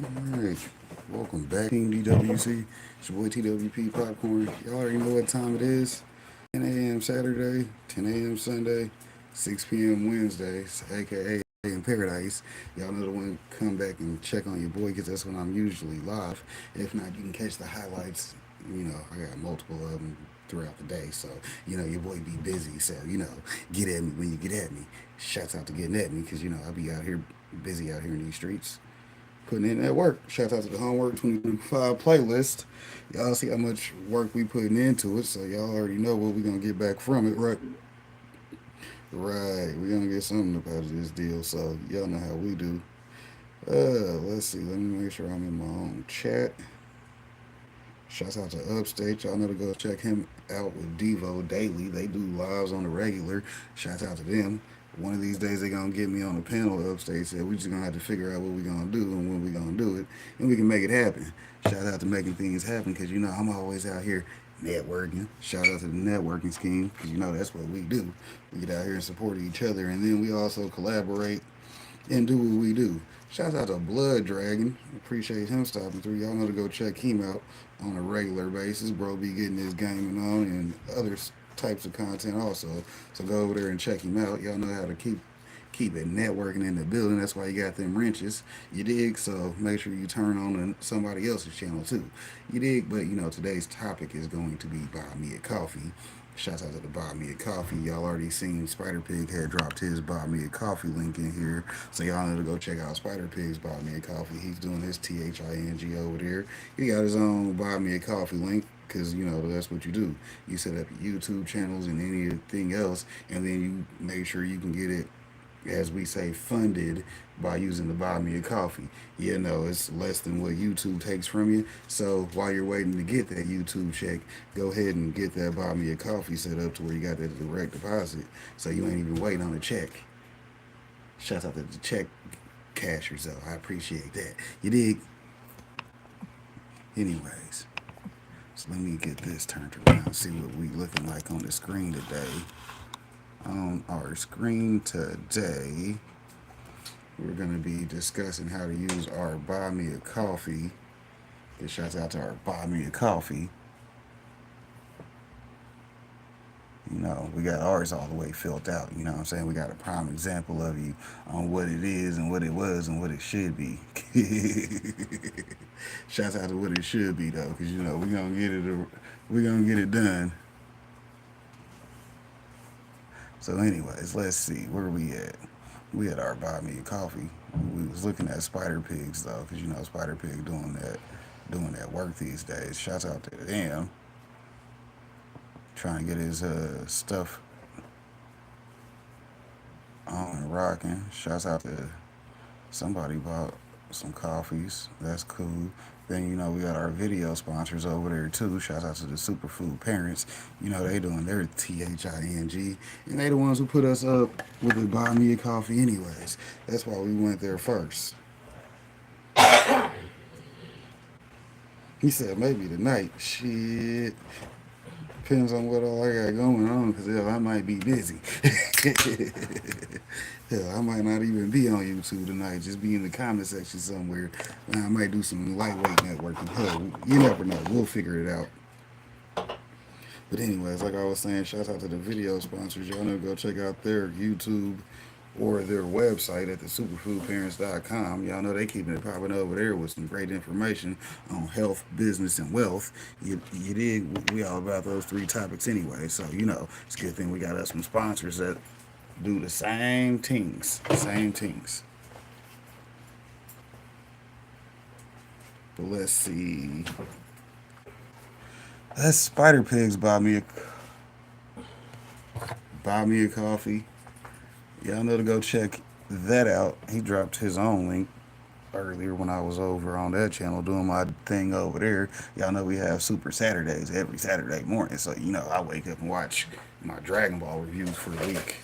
Alright, welcome back, Team DWC. It's your boy TWP Popcorn. Y'all already know what time it is. 10 a.m. Saturday, 10 a.m. Sunday, 6 p.m. Wednesday, aka in Paradise. Y'all know the one come back and check on your boy because that's when I'm usually live. If not, you can catch the highlights. I got multiple of them throughout the day, so your boy be busy. So get at me when you get at me. Shouts out to getting at me because I be out here busy out here in these streets putting in that work. Shout out to the Homework 2025 playlist. Y'all see how much work we putting into it, so y'all already know what we gonna get back from it, right? Right, we gonna get something up out of this deal, so y'all know how we do. Let's see. Let me make sure I'm in my own chat. Shouts out to Upstate. Y'all know to go check him out with Devo daily. They do lives on the regular. Shouts out to them. One of these days they gonna get me on the panel. Upstate said we just gonna have to figure out what we gonna do and when we gonna do it, and we can make it happen. Shout out to making things happen because I'm always out here networking. Shout out to the networking scheme because that's what we do. We get out here and support each other, and then we also collaborate and do what we do. Shout out to Blood Dragon. Appreciate him stopping through. Y'all know to go check him out on a regular basis. Bro be getting his gaming on and other types of content also. So go over there and check him out. Y'all know how to keep it networking in the building. That's why you got them wrenches. You dig? So make sure you turn on somebody else's channel too. You dig? But today's topic is going to be buy me a coffee. Shouts out to the Buy Me a Coffee. Y'all already seen Spider Pig had dropped his Buy Me a Coffee link in here. So y'all know to go check out Spider Pig's Buy Me a Coffee. He's doing his THING over there. He got his own Buy Me a Coffee link because that's what you do. You set up your YouTube channels and anything else, and then you make sure you can get it, as we say, funded by using the Buy Me a Coffee. It's less than what YouTube takes from you. So while you're waiting to get that YouTube check, go ahead and get that Buy Me a Coffee set up to where you got that direct deposit. So you ain't even waiting on a check. Shout out to the check cashers, though. I appreciate that. You dig? Anyways, so let me get this turned around, see what we looking like on the screen today. On our screen today, we're going to be discussing how to use our Buy Me a Coffee. Get shouts out to our Buy Me a Coffee. We got ours all the way filled out. You know what I'm saying? We got a prime example of you on what it is and what it was and what it should be. Shouts out to what it should be though, because we're gonna get it done. So anyways, let's see, where we at? We had our Buy Me a Coffee. We was looking at Spider Pigs though, because Spider Pig doing that work these days. Shouts out to them. Trying to get his stuff on and rocking. Shouts out to somebody bought some coffees. That's cool. Then we got our video sponsors over there too. Shouts out to the Superfood Parents. They doing their THING, and they the ones who put us up with the Buy Me a Coffee anyways. That's why we went there first. He said maybe tonight. Shit. Depends on what all I got going on, because I might be busy. Hell, I might not even be on YouTube tonight. Just be in the comment section somewhere. I might do some lightweight networking. Hell, you never know. We'll figure it out. But anyways, like I was saying, shout out to the video sponsors. Y'all know to go check out their YouTube or their website at thesuperfoodparents.com. Y'all know they keeping it popping over there with some great information on health, business, and wealth. You dig? We all about those three topics anyway. So, it's a good thing we got us some sponsors that do the same things. Same things. But let's see. That's Spider Pigs Buy Me a Coffee. Y'all know to go check that out. He dropped his own link earlier when I was over on that channel doing my thing over there. Y'all know we have Super Saturdays every Saturday morning. So, I wake up and watch my Dragon Ball reviews for the week.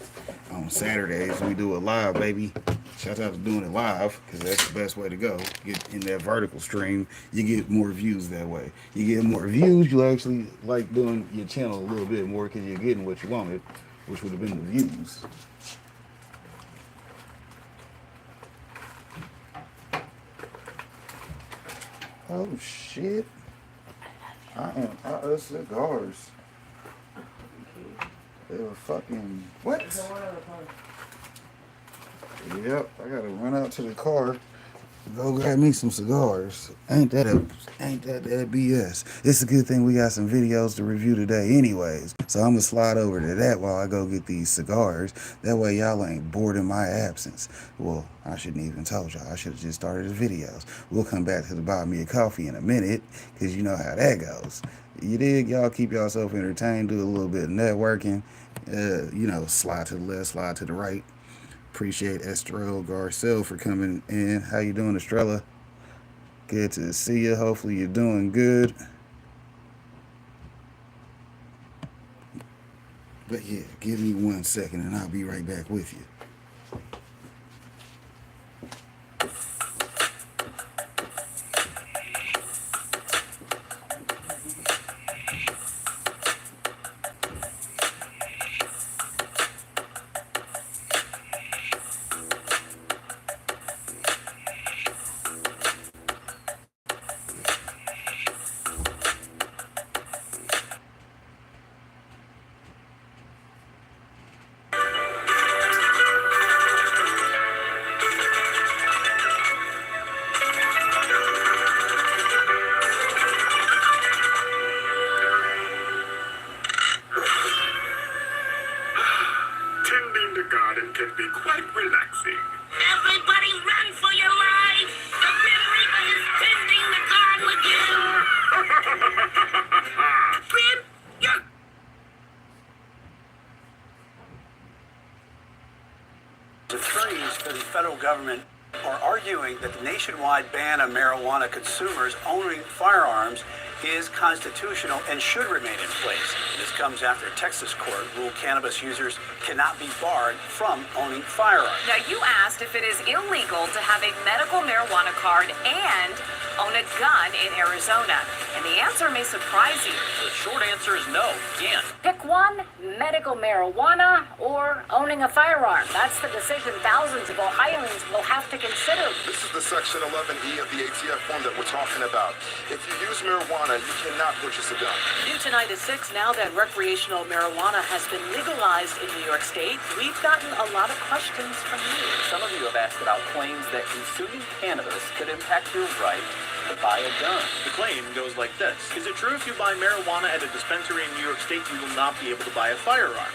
On Saturdays, we do it live, baby. Shout out to doing it live, because that's the best way to go. Get in that vertical stream. You get more views that way. You get more views, you actually like doing your channel a little bit more because you're getting what you wanted, which would have been the views. Oh shit. I am out of cigars. They were fucking what? Yep, I gotta run out to the car. Go grab me some cigars. Ain't that BS? It's a good thing we got some videos to review today anyways. So I'm gonna slide over to that while I go get these cigars. That way y'all ain't bored in my absence. Well, I shouldn't even told y'all. I should have just started the videos. We'll come back to the buy me a coffee in a minute, cause you know how that goes. You dig? Y'all keep yourself entertained, do a little bit of networking. Slide to the left, slide to the right. Appreciate Estrella Garcelle for coming in. How you doing, Estrella? Good to see you. Hopefully you're doing good. But yeah, give me 1 second and I'll be right back with you. Attorneys for the federal government are arguing that the nationwide ban on marijuana consumers owning firearms is constitutional and should remain in place. This comes after a Texas court ruled cannabis users cannot be barred from owning firearms. Now, you asked if it is illegal to have a medical marijuana card and own a gun in Arizona. And the answer may surprise you. The short answer is no, can't. Pick one, medical marijuana or owning a firearm. That's the decision thousands of Ohioans will have to consider. This is the Section 11E of the ATF form that we're talking about. If you use marijuana, you cannot purchase a gun. New tonight at 6, now that recreational marijuana has been legalized in New York State, we've gotten a lot of questions from you. Some of you have asked about claims that consuming cannabis could impact your right to buy a gun. The claim goes like this. Is it true if you buy marijuana at a dispensary in New York State, you will not be able to buy a firearm?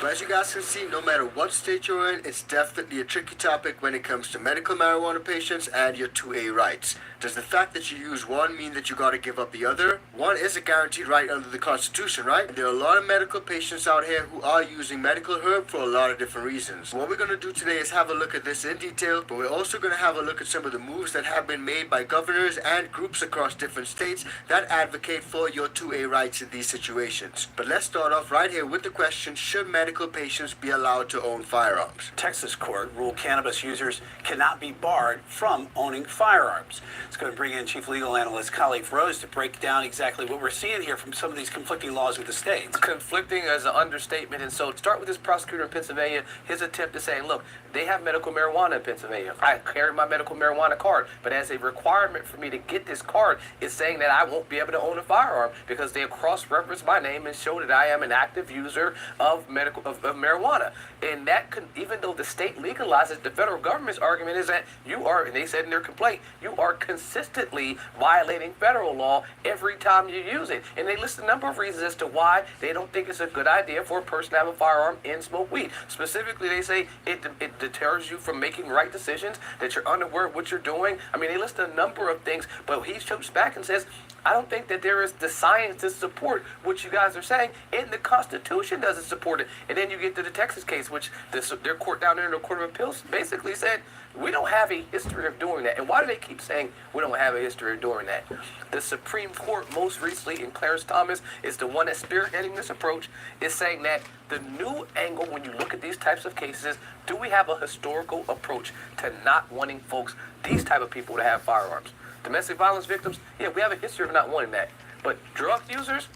But as you guys can see, no matter what state you're in, it's definitely a tricky topic when it comes to medical marijuana patients and your 2A rights. Does the fact that you use one mean that you gotta give up the other? One is a guaranteed right under the Constitution, right? There are a lot of medical patients out here who are using medical herb for a lot of different reasons. What we're gonna do today is have a look at this in detail, but we're also gonna have a look at some of the moves that have been made by governors and groups across different states that advocate for your 2A rights in these situations. But let's start off right here with the question, should medical patients be allowed to own firearms? Texas court ruled cannabis users cannot be barred from owning firearms. It's going to bring in Chief Legal Analyst Khalif Rose to break down exactly what we're seeing here from some of these conflicting laws with the states. Conflicting as an understatement. And so to start with this prosecutor in Pennsylvania, his attempt to say, look, they have medical marijuana in Pennsylvania. I carry my medical marijuana card, but as a requirement for me to get this card, it's saying that I won't be able to own a firearm because they have cross-referenced my name and show that I am an active user of marijuana. And that could, even though the state legalizes, the federal government's argument is that you are, and they said in their complaint, you are consistently violating federal law every time you use it. And they list a number of reasons as to why they don't think it's a good idea for a person to have a firearm and smoke weed. Specifically, they say it deters you from making right decisions, that you're unaware of what you're doing. I mean, they list a number of things, but he shoots back and says, I don't think that there is the science to support what you guys are saying, and the Constitution doesn't support it. And then you get to the Texas case, which their court down there in the Court of Appeals basically said, we don't have a history of doing that. And why do they keep saying we don't have a history of doing that? The Supreme Court, most recently in Clarence Thomas, is the one that's spearheading this approach, is saying that the new angle when you look at these types of cases, do we have a historical approach to not wanting folks, these type of people, to have firearms? Domestic violence victims, yeah, we have a history of not wanting that. But drug users,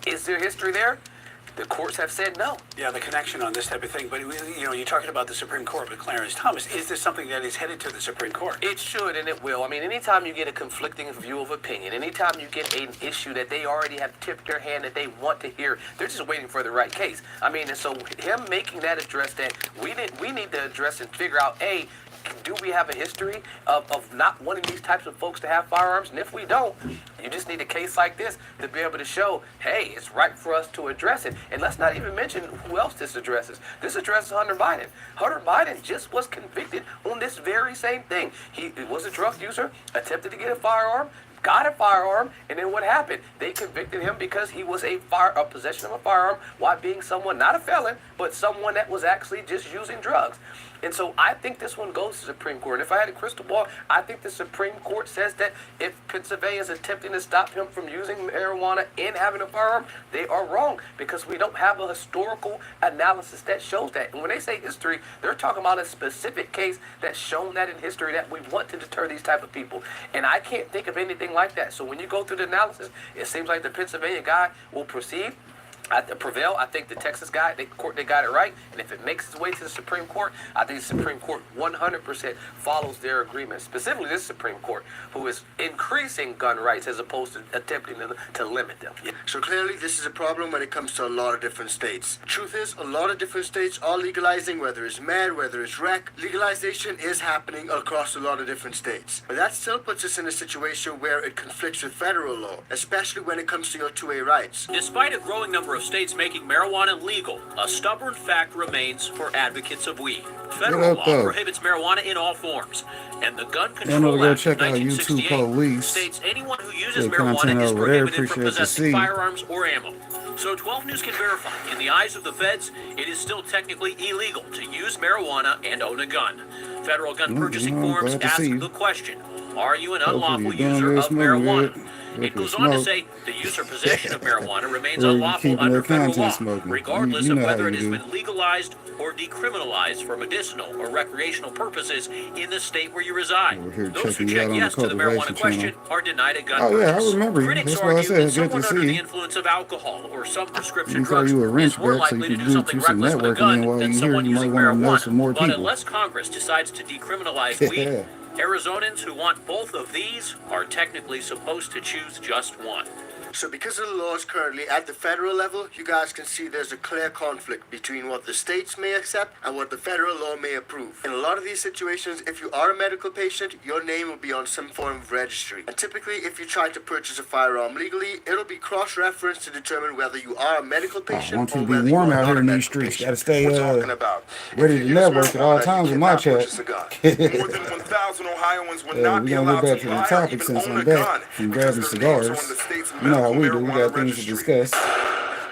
is there history there? The courts have said no. Yeah, the connection on this type of thing. But, you're talking about the Supreme Court with Clarence Thomas. Is this something that is headed to the Supreme Court? It should and it will. I mean, anytime you get a conflicting view of opinion, anytime you get an issue that they already have tipped their hand that they want to hear, they're just waiting for the right case. I mean, and so him making that address that we need to address and figure out, A, do we have a history of not wanting these types of folks to have firearms? And if we don't, you just need a case like this to be able to show, hey, it's right for us to address it. And let's not even mention who else this addresses. This addresses Hunter Biden. Hunter Biden just was convicted on this very same thing. He was a drug user, attempted to get a firearm, got a firearm, and then what happened? They convicted him because he was a possession of a firearm while being someone, not a felon, but someone that was actually just using drugs. And so I think this one goes to the Supreme Court. And if I had a crystal ball, I think the Supreme Court says that if Pennsylvania is attempting to stop him from using marijuana and having a firearm, they are wrong because we don't have a historical analysis that shows that. And when they say history, they're talking about a specific case that's shown that in history that we want to deter these type of people. And I can't think of anything like that. So when you go through the analysis, it seems like the Pennsylvania guy will prevail. I think the Texas guy, they got it right. And if it makes its way to the Supreme Court, I think the Supreme Court 100% follows their agreement. Specifically this Supreme Court, who is increasing gun rights as opposed to attempting to limit them. So clearly this is a problem when it comes to a lot of different states. Truth is, a lot of different states are legalizing, whether it's med, whether it's rec. Legalization is happening across a lot of different states. But that still puts us in a situation where it conflicts with federal law, especially when it comes to your 2A rights. Despite a growing number of states making marijuana legal, a stubborn fact remains for advocates of weed. Federal law prohibits marijuana in all forms, and the Gun Control Act of 1968 states anyone who uses marijuana is prohibited from possessing firearms or ammo. So 12 News can verify, in the eyes of the feds, it is still technically illegal to use marijuana and own a gun. Federal gun purchasing forms ask the question, are you an unlawful user of marijuana? It goes on to say the use or possession of marijuana remains unlawful under federal law, regardless of whether it has been legalized or decriminalized for medicinal or recreational purposes in the state where you reside. Those who check yes to the marijuana question are denied a gun purchase. Critics argue that someone under the influence of alcohol or some prescription drugs is more likely to do something reckless with a gun than someone using marijuana. But unless Congress decides to decriminalize weed, Arizonans who want both of these are technically supposed to choose just one. So because of the laws currently at the federal level, you guys can see there's a clear conflict between what the states may accept and what the federal law may approve. In a lot of these situations, if you are a medical patient, your name will be on some form of registry. And typically, if you try to purchase a firearm legally, it'll be cross-referenced to determine whether you are a medical patient or whether you are not a medical patient. Gotta stay ready to network at all times with my chat. More than 1,000 Ohioans would not be allowed to buy or even own a gun because of their names on the state's how we do. We got things to registry. discuss.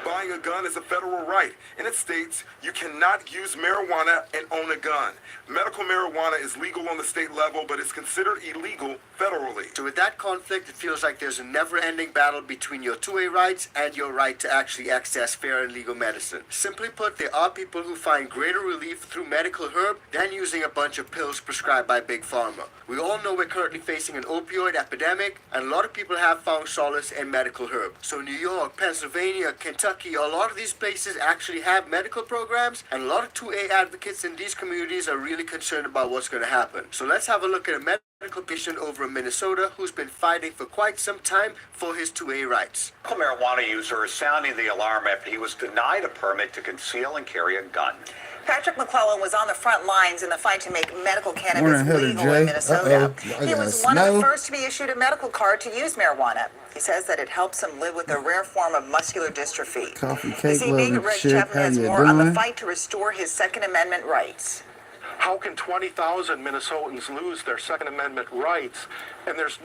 Buying a gun is a federal right. In it states you cannot use marijuana and own a gun. Medical marijuana is legal on the state level, but it's considered illegal federally. So with that conflict, it feels like there's a never-ending battle between your 2A rights and your right to actually access fair and legal medicine. Simply put, there are people who find greater relief through medical herb than using a bunch of pills prescribed by Big Pharma. We all know we're currently facing an opioid epidemic, and a lot of people have found solace in medical herb. So New York, Pennsylvania, Kentucky, a lot of these places actually have medical programs, and a lot of 2A advocates in these communities are really concerned about what's going to happen. So let's have a look at a medical patient over in Minnesota who's been fighting for quite some time for his 2A rights. A marijuana user is sounding the alarm after he was denied a permit to conceal and carry a gun. Patrick McClellan was on the front lines in the fight to make medical cannabis legal in Minnesota. He was one of the first to be issued a medical card to use marijuana. He says that it helps him live with a rare form of muscular dystrophy. Coffee, cake, Greg Chapman has more on the fight to restore his Second Amendment rights. How can 20,000 Minnesotans lose their Second Amendment rights, and there's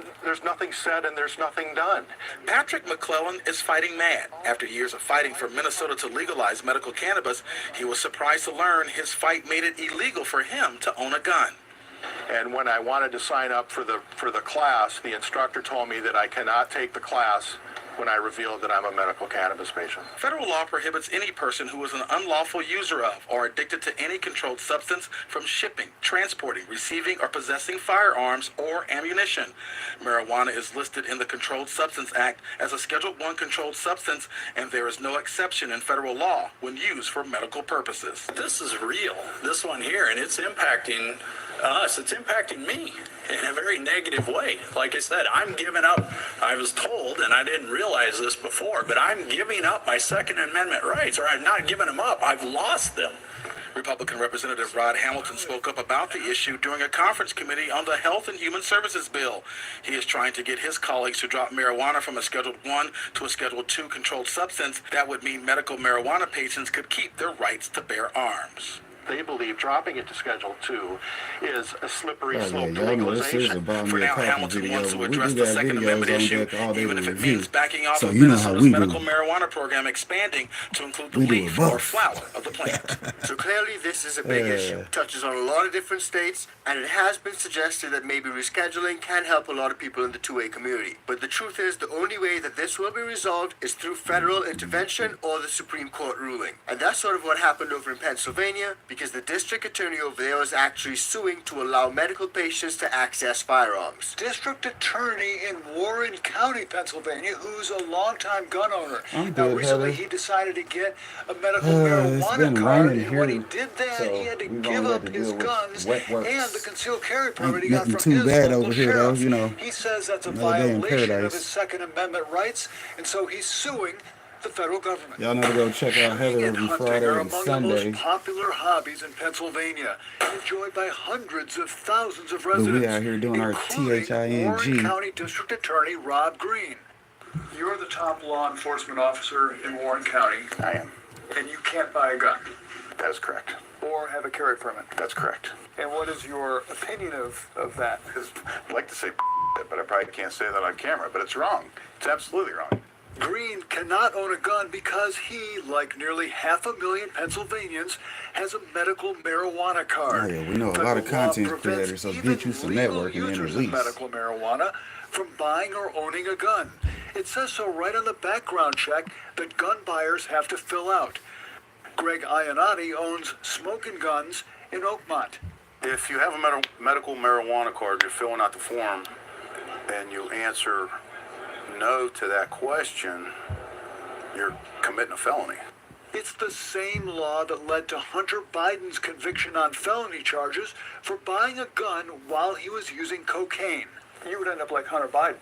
nothing said and there's nothing done? Patrick McClellan is fighting mad. After years of fighting for Minnesota to legalize medical cannabis, he was surprised to learn his fight made it illegal for him to own a gun. And when I wanted to sign up for the class, the instructor told me that I cannot take the class when I revealed that I'm a medical cannabis patient. Federal law prohibits any person who is an unlawful user of or addicted to any controlled substance from shipping, transporting, receiving, or possessing firearms or ammunition. Marijuana is listed in the Controlled Substance Act as a Schedule I controlled substance, and there is no exception in federal law when used for medical purposes. This is real, this one here, and it's impacting us. It's impacting me in a very negative way. Like I said, I'm giving up. I was told, and I didn't realize this before, but I'm giving up my Second Amendment rights, or I'm not giving them up. I've lost them. Republican Representative Rod Hamilton spoke up about the issue during a conference committee on the Health and Human Services bill. He is trying to get his colleagues to drop marijuana from a Schedule I to a Schedule II controlled substance. That would mean medical marijuana patients could keep their rights to bear arms. They believe dropping it to Schedule II is a slippery slope to y'all know this is legalization. about For me a now, coffee Hamilton video, wants but to we address do the got Second videos Amendment on issue, deck all day even to if it review. means backing off So of you know how Minnesota's we medical do. marijuana program expanding to include the We do leaf it or both. flower of the plant. So clearly this is a big issue. Touches on a lot of different states, and it has been suggested that maybe rescheduling can help a lot of people in the 2A community. But the truth is, the only way that this will be resolved is through federal intervention or the Supreme Court ruling. And that's sort of what happened over in Pennsylvania, because the district attorney over there was actually suing to allow medical patients to access firearms. District Attorney in Warren County, Pennsylvania, who's a longtime gun owner. I'm Now, good, recently Heather. he decided to get a medical It's marijuana been card, raining and when he here, did that, so he had to we've give only up had to his deal with guns wet works. and the concealed carry permit he got Nothing from too his bad local over here, though, sheriff. you know. He says that's a Another day in violation of paradise. his Second Amendment rights, and so he's suing the federal government. Y'all know to go check out Heather Shooting and every hunting Friday are and among Sunday. the most popular hobbies in Pennsylvania, enjoyed by hundreds of thousands of But residents. we out here doing our including THING. Warren County District Attorney Rob Green. You're the top law enforcement officer in Warren County, I am. and you can't buy a gun That is correct. or have a carry permit. That's correct. And what is your opinion of that? I'd like to say but I probably can't say that on camera, but it's wrong. It's absolutely wrong. Green cannot own a gun because he, like nearly 500,000 Pennsylvanians, has a medical marijuana card. Oh, yeah, we know a lot of Federal law content prevents creators, so even get you some legal networking and users of release. medical marijuana from buying or owning a gun. It says so right on the background check that gun buyers have to fill out. Greg Iannotti owns Smokin' Guns in Oakmont. If you have a medical marijuana card, you're filling out the form, and you answer no to that question, you're committing a felony. It's the same law that led to Hunter Biden's conviction on felony charges for buying a gun while he was using cocaine. You would end up like Hunter Biden.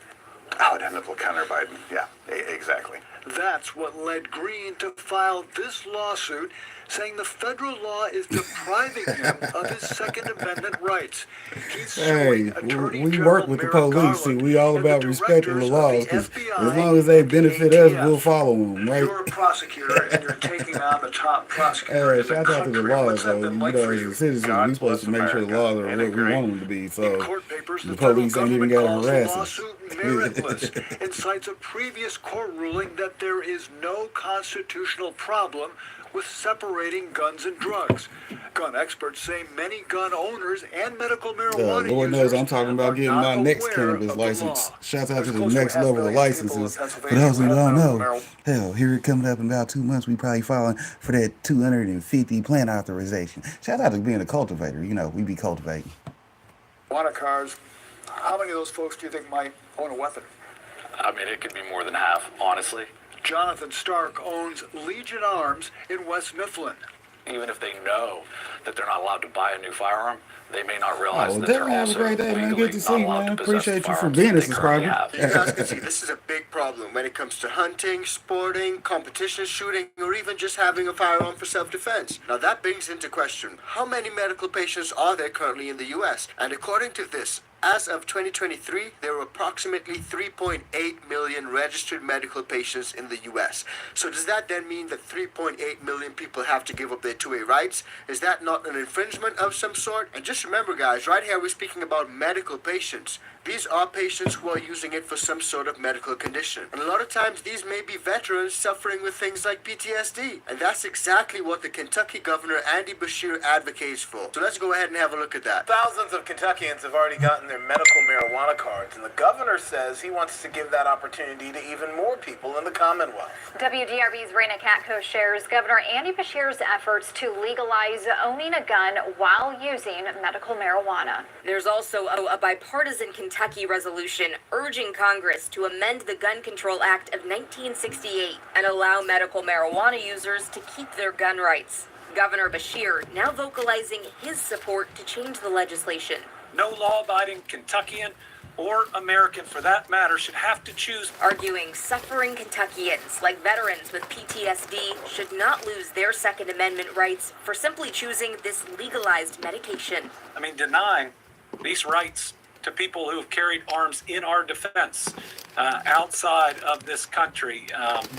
I would end up like Hunter Biden. Yeah, exactly. That's what led Green to file this lawsuit, saying the federal law is depriving him of his Second Amendment rights. He's Hey, suing Attorney we General work with the Merrick police. See, Garland we all and the about respecting the directors laws. of the 'Cause FBI as long as they and benefit the us, ATF. we'll follow them, right? You're a prosecutor and you're taking on the top prosecutor Hey, in the shout out to the country. laws, What's that though. been You like know, for as you? a citizen, God we're supposed to bless make sure the America. laws are Ain't what it we great? want them to be. In So court papers, the the federal police ain't even government got to calls the harass us. lawsuit meritless and cites a previous court ruling that there is no constitutional problem with separating guns and drugs. Gun experts say many gun owners and medical marijuana Lord knows users I'm talking about are getting not my next aware cannabis of the license. law. Shouts out There's to the close to next 500,000 level of people in licenses. For Pennsylvania those who who have don't medical know, hell, here it coming up in about 2 months, we probably filing for that 250 plant authorization. Shout out to being a cultivator. You know, we be cultivating. marijuana cards. How many of those folks do you think might own a weapon? I mean, it could be more than half, honestly. Jonathan Stark owns Legion Arms in West Mifflin. Even if they know that they're not allowed to buy a new firearm, they may not realize Oh, that they're definitely have a also great day, man. legally Good to see not you, allowed man. to possess Appreciate you for firearms being that a they currently subscriber. have. You guys can see this is a big problem when it comes to hunting, sporting, competition shooting, or even just having a firearm for self-defense. Now that brings into question, how many medical patients are there currently in the U.S.? And according to this, as of 2023, there were approximately 3.8 million registered medical patients in the U.S. So does that then mean that 3.8 million people have to give up their 2A rights? Is that not an infringement of some sort? And just remember, guys, right here we're speaking about medical patients. these are patients who are using it for some sort of medical condition. And a lot of times these may be veterans suffering with things like PTSD. And that's exactly what the Kentucky Governor Andy Beshear advocates for. So let's go ahead and have a look at that. Thousands of Kentuckians have already gotten their medical marijuana cards, and the governor says he wants to give that opportunity to even more people in the Commonwealth. WDRB's Raina Katko shares Governor Andy Beshear's efforts to legalize owning a gun while using medical marijuana. There's also a bipartisan Kentucky resolution urging Congress to amend the Gun Control Act of 1968 and allow medical marijuana users to keep their gun rights. Governor Beshear now vocalizing his support to change the legislation. No law-abiding Kentuckian or American, for that matter, should have to choose. Arguing suffering Kentuckians, like veterans with PTSD, should not lose their Second Amendment rights for simply choosing this legalized medication. I mean, denying these rights to people who have carried arms in our defense outside of this country.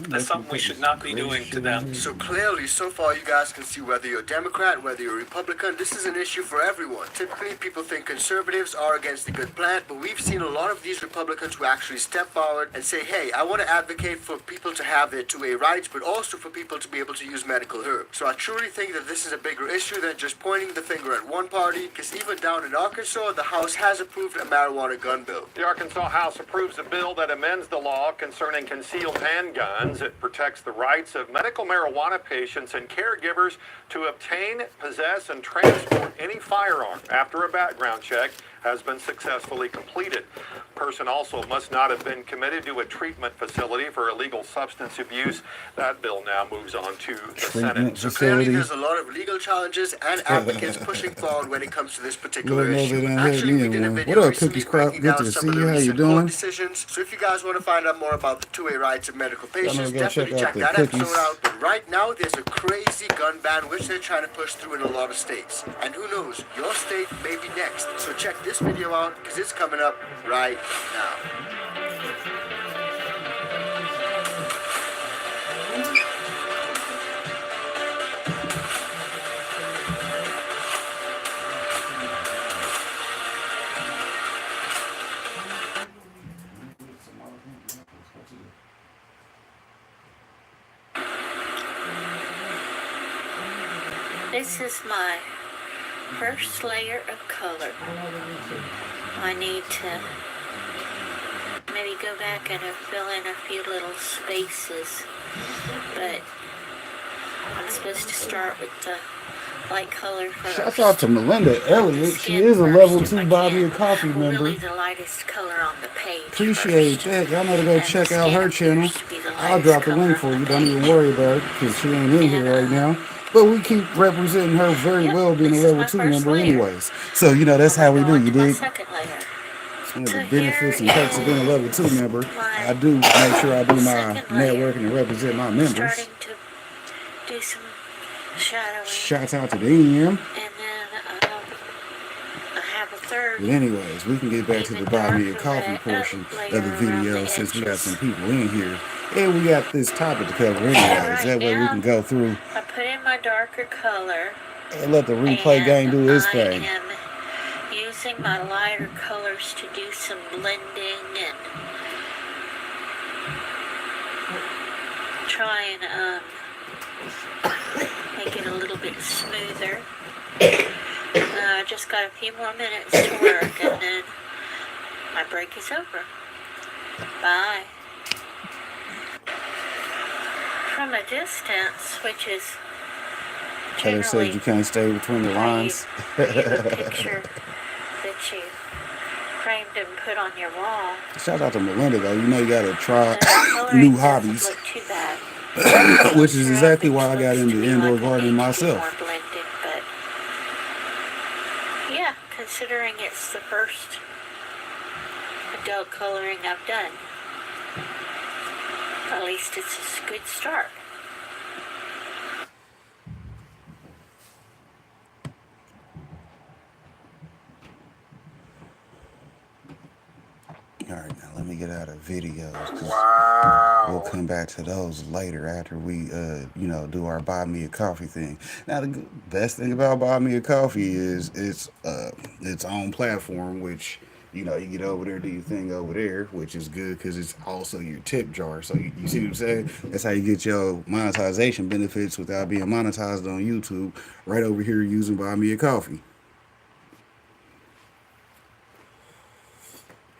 That's something we should not be doing to them. So clearly, so far, you guys can see whether you're a Democrat, whether you're a Republican, this is an issue for everyone. Typically, people think conservatives are against the good plan, but we've seen a lot of these Republicans who actually step forward and say, hey, I want to advocate for people to have their 2A rights, but also for people to be able to use medical herbs. So I truly think that this is a bigger issue than just pointing the finger at one party, because even down in Arkansas, the House has approved a marijuana gun bill. The Arkansas House approves a bill that amends the law concerning concealed handguns. It protects the rights of medical marijuana patients and caregivers to obtain, possess, and transport any firearm after a background check has been successfully completed. A person also must not have been committed to a treatment facility for illegal substance abuse. That bill now moves on to the Senate. So clearly there's a lot of legal challenges and advocates pushing forward when it comes to this particular issue. Actually, we did a video recently breaking down some of the recent court decisions. So if you guys want to find out more about the 2A rights of medical patients, definitely check that episode out. But right now, there's a crazy gun ban which they're trying to push through in a lot of states. And who knows, your state may be next. So check this video out because it's coming up right now. This is my first layer of color. I need to maybe go back and fill in a few little spaces, but I'm supposed to start with the light color first. Shout out to Melinda Elliott. She is a level 2 Buy Me a Coffee member. Really the lightest color on the page. Appreciate that. Y'all know to go check out her channel. I'll drop the link for you. Don't even worry about it because she ain't in here right now. But we keep representing her very well being a level 2 member anyways. So, you know, that's how we do. You dig? It's one of the benefits and perks of being a level 2 member. I do make sure I do my networking and represent my members. Starting to do some shadowing. Shouts out to the EM. And then I have a third. But anyways, we can get back to the Buy Me a Coffee portion of the video since we got some people in here. And we got this topic to cover anyways. That way we can go through. I put in my darker color. And let the replay game do its thing. I am using my lighter colors to do some blending and try and make it a little bit smoother. I just got a few more minutes to work and then my break is over. Bye. From a distance, which is They said you can't stay between the lines. the picture that you framed and put on your wall. Shout out to Melinda though. You know you gotta try new hobbies. Look too bad. Which is exactly why I got into indoor gardening myself. More blended, but yeah, considering it's the first adult coloring I've done, at least it's a good start. Alright, now let me get out of videos. Wow. We'll come back to those later after we, do our Buy Me a Coffee thing. Now, the best thing about Buy Me a Coffee is it's its own platform, which You know, you get over there, do your thing over there, which is good because it's also your tip jar. So you see what I'm saying? That's how you get your monetization benefits without being monetized on YouTube. Right over here using Buy Me a Coffee.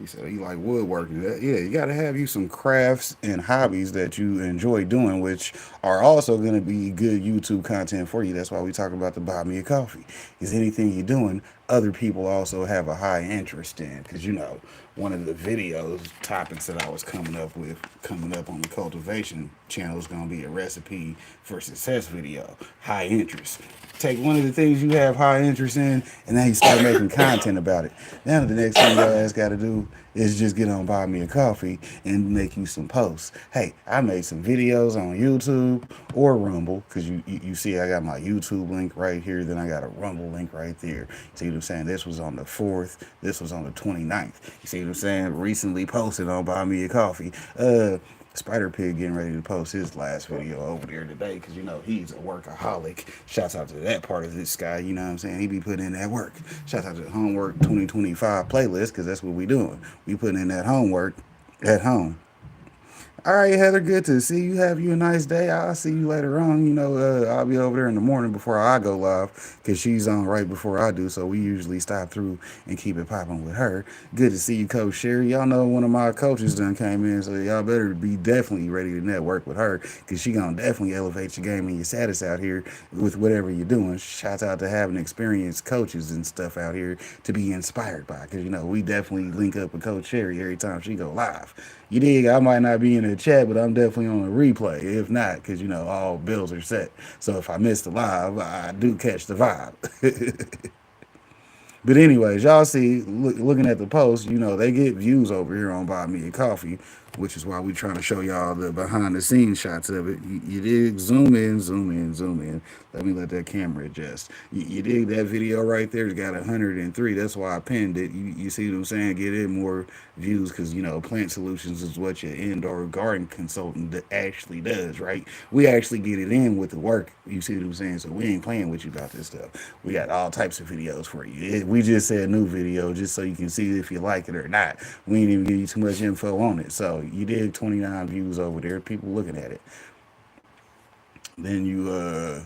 He said he like woodworking. Yeah, you got to have you some crafts and hobbies that you enjoy doing, which are also going to be good YouTube content for you. That's why we talk about the Buy Me a Coffee. Is anything you're doing, other people also have a high interest in. Because, you know, one of the videos topics that I was coming up on the cultivation channel is going to be a recipe for success video. High interest. Take one of the things you have high interest in, and then you start making content about it. Now the next thing your ass got to do is just get on Buy Me a Coffee and make you some posts. Hey, I made some videos on YouTube or Rumble, because you see I got my YouTube link right here, then I got a Rumble link right there. See what I'm saying? This was on the 4th, this was on the 29th. You see what I'm saying? Recently posted on Buy Me a Coffee. Spider Pig getting ready to post his last video over there today, because, you know, he's a workaholic. Shouts out to that part of this guy, you know what I'm saying? He be putting in that work. Shouts out to the Homework 2025 playlist, because that's what we doing. We putting in that homework at home. All right, Heather, good to see you. Have you a nice day. I'll see you later on. You know, I'll be over there in the morning before I go live, because she's on right before I do, so we usually stop through and keep it popping with her. Good to see you, Coach Sherry. Y'all know one of my coaches done came in, so y'all better be definitely ready to network with her, because she going to definitely elevate your game and your status out here with whatever you're doing. Shouts out to having experienced coaches and stuff out here to be inspired by, because, you know, we definitely link up with Coach Sherry every time she go live. You dig? I might not be in the chat, but I'm definitely on a replay. If not, because, you know, all bills are set. So if I miss the live, I do catch the vibe. But anyways, y'all see, looking at the post, you know, they get views over here on Buy Me a Coffee, which is why we trying to show y'all the behind the scenes shots of it. You dig? Zoom in, zoom in, zoom in. Let me let that camera adjust. You dig that video right there? It's got 103. That's why I pinned it. You see what I'm saying? Get in more views, because, you know, Plant Solutions is what your indoor garden consultant actually does, right? We actually get it in with the work. You see what I'm saying? So we ain't playing with you about this stuff. We got all types of videos for you. We just said new video just so you can see if you like it or not. We ain't even give you too much info on it. So you did 29 views over there, people looking at it. Then you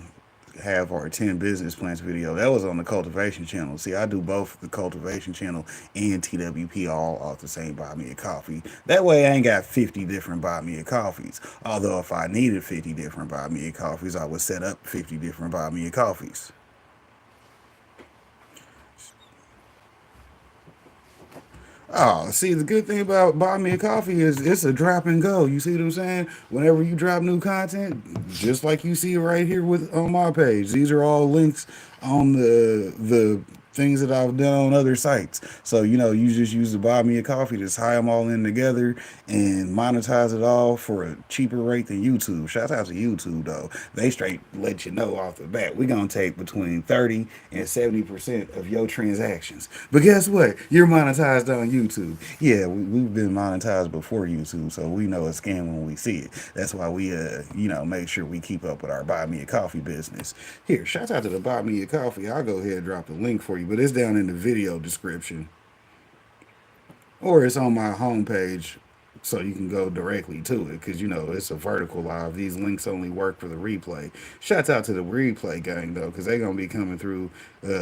have our 10 business plans video. That was on the cultivation channel. See, I do both the cultivation channel and TWP all off the same Buy Me a Coffee. That way I ain't got 50 different Buy Me a Coffees. Although if I needed 50 different Buy Me a Coffees, I would set up 50 different Buy Me a Coffees. Oh, see, the good thing about Buy Me a Coffee is it's a drop and go. You see what I'm saying? Whenever you drop new content, just like you see right here on my page, these are all links on the things that I've done on other sites. So, you know, you just use the Buy Me a Coffee to tie them all in together and monetize it all for a cheaper rate than YouTube. Shout out to YouTube, though. They straight let you know off the bat, we're going to take between 30 and 70% of your transactions. But guess what? You're monetized on YouTube. Yeah, we've been monetized before YouTube, so we know a scam when we see it. That's why we, you know, make sure we keep up with our Buy Me a Coffee business. Here, shout out to the Buy Me a Coffee. I'll go ahead and drop the link for you, but it's down in the video description, or it's on my homepage, so you can go directly to it, because, you know, it's a vertical live. These links only work for the replay. Shouts out to the replay gang, though, because they're going to be coming through,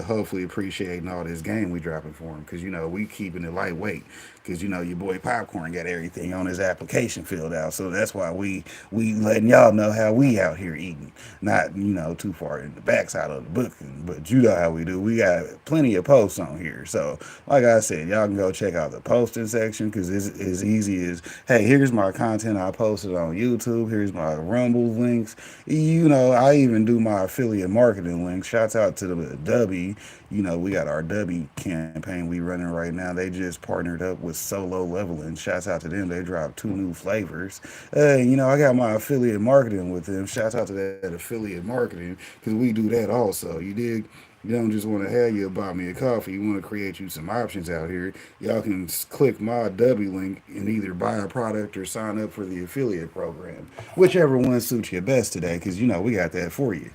hopefully appreciating all this game we dropping for them, because, you know, we keeping it lightweight, because, you know, your boy Popcorn got everything on his application filled out, so that's why we letting y'all know how we out here eating, not, you know, too far in the backside of the book, but you know how we do. We got plenty of posts on here, so like I said, y'all can go check out the posting section, because it's as easy as, hey, here's my content I posted on YouTube, here's my Rumble links, you know, I even do my affiliate marketing links. Shouts out to the W. You know, we got our W campaign we running right now. They just partnered up with Solo Leveling. Shouts out to them. They dropped 2 new flavors. You know, I got my affiliate marketing with them. Shouts out to that affiliate marketing, because we do that also. You dig? You don't just want to have you Buy Me a Coffee. You want to create you some options out here. Y'all can click my W link and either buy a product or sign up for the affiliate program. Whichever one suits you best today, because, you know, we got that for you.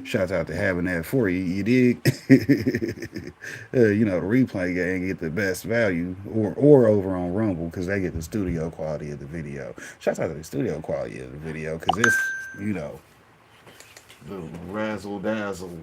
Shouts out to having that for you. You dig? The replay gang get the best value, or over on Rumble because they get the studio quality of the video. Shouts out to the studio quality of the video because it's the razzle dazzle.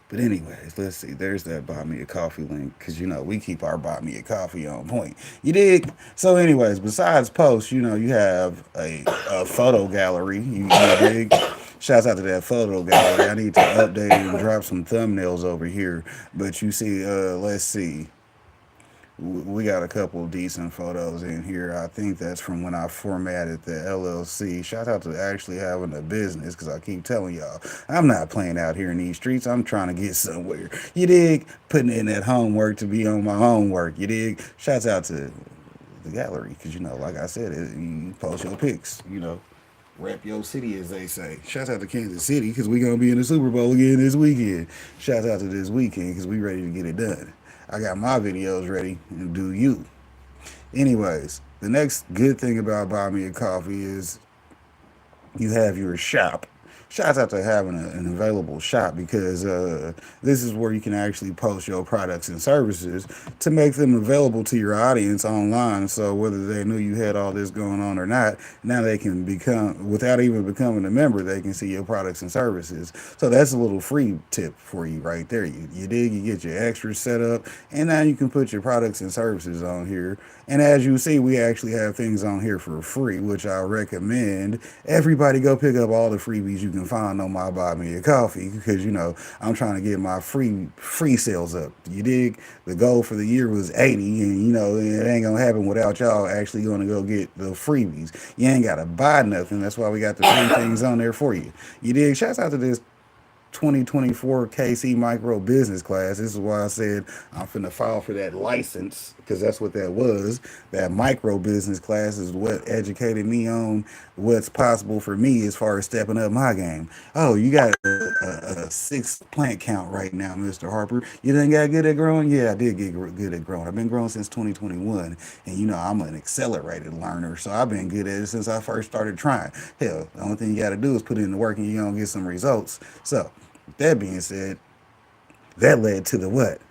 But anyways, let's see. There's that Buy Me a Coffee link because, we keep our Buy Me a Coffee on point. You dig? So anyways, besides posts, you have a photo gallery. You dig? Shouts out to that photo gallery. I need to update and drop some thumbnails over here. But you see, let's see. We got a couple decent photos in here. I think that's from when I formatted the LLC. Shout out to actually having a business because I keep telling y'all, I'm not playing out here in these streets. I'm trying to get somewhere. You dig? Putting in that homework to be on my homework. You dig? Shouts out to the gallery because, like I said, you post your pics, Rep your city, as they say. Shouts out to Kansas City because we're going to be in the Super Bowl again this weekend. Shouts out to this weekend because we ready to get it done. I got my videos ready, and do you. Anyways, the next good thing about Buy Me a Coffee is you have your shop. Shouts out to having an available shop because this is where you can actually post your products and services to make them available to your audience online. So whether they knew you had all this going on or not, now they can become, without even becoming a member, they can see your products and services. So that's a little free tip for you right there. You dig, you get your extras set up, and now you can put your products and services on here. And as you see, we actually have things on here for free, which I recommend everybody go pick up all the freebies you can find on my Buy Me a Coffee because, I'm trying to get my free sales up. You dig? The goal for the year was 80, and, it ain't going to happen without y'all actually going to go get the freebies. You ain't got to buy nothing. That's why we got the free things on there for you. You dig? Shouts out to this 2024 KC micro business class. This is why I said I'm finna file for that license because that's what that was. That micro business class is what educated me on what's possible for me as far as stepping up my game. Oh, you got a 6 plant count right now, Mr. Harper. You done got good at growing? Yeah, I did get good at growing. I've been growing since 2021, and I'm an accelerated learner, so I've been good at it since I first started trying. Hell, the only thing you got to do is put in the work and you're gonna get some results. So that being said, that led to the what?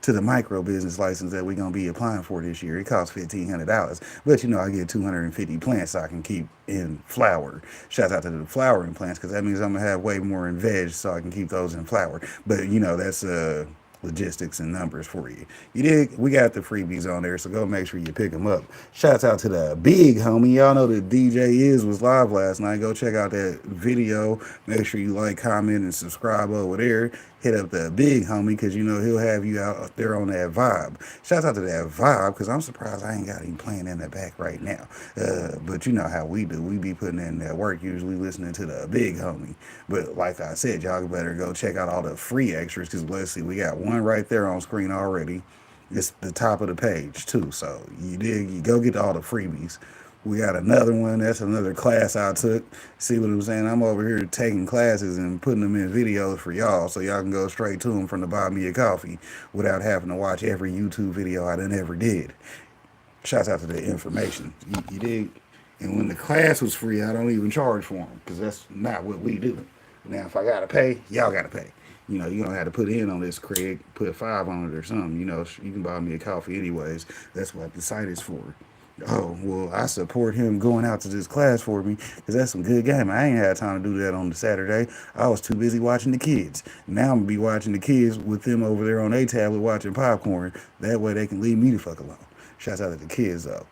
To the micro business license that we're going to be applying for this year. It costs $1,500. But, I get 250 plants so I can keep in flower. Shout out to the flowering plants because that means I'm going to have way more in veg so I can keep those in flower. But, that's logistics and numbers for you. You dig? We got the freebies on there, so go make sure you pick them up. Shouts out to the big homie. Y'all know that DJ was live last night. Go check out that video. Make sure you like, comment, and subscribe over there. Hit up the big homie because he'll have you out there on that vibe. Shouts out to that vibe because I'm surprised I ain't got him playing in the back right now. But you know how we do. We be putting in that work, usually listening to the big homie. But like I said, y'all better go check out all the free extras because let's see, we got one right there on screen already. It's the top of the page too. So you go get all the freebies. We got another one. That's another class I took. See what I'm saying? I'm over here taking classes and putting them in videos for y'all so y'all can go straight to them from the Buy Me a Coffee without having to watch every YouTube video I done ever did. Shouts out to the information. You dig? And when the class was free, I don't even charge for them because that's not what we do. Now, if I got to pay, y'all got to pay. You don't have to put in on this, Craig. Put 5 on it or something. You can buy me a coffee anyways. That's what the site is for. Oh, well, I support him going out to this class for me because that's some good game. I ain't had time to do that on the Saturday. I was too busy watching the kids. Now I'm going to be watching the kids with them over there on their tablet watching popcorn. That way they can leave me the fuck alone. Shouts out to the kids, though.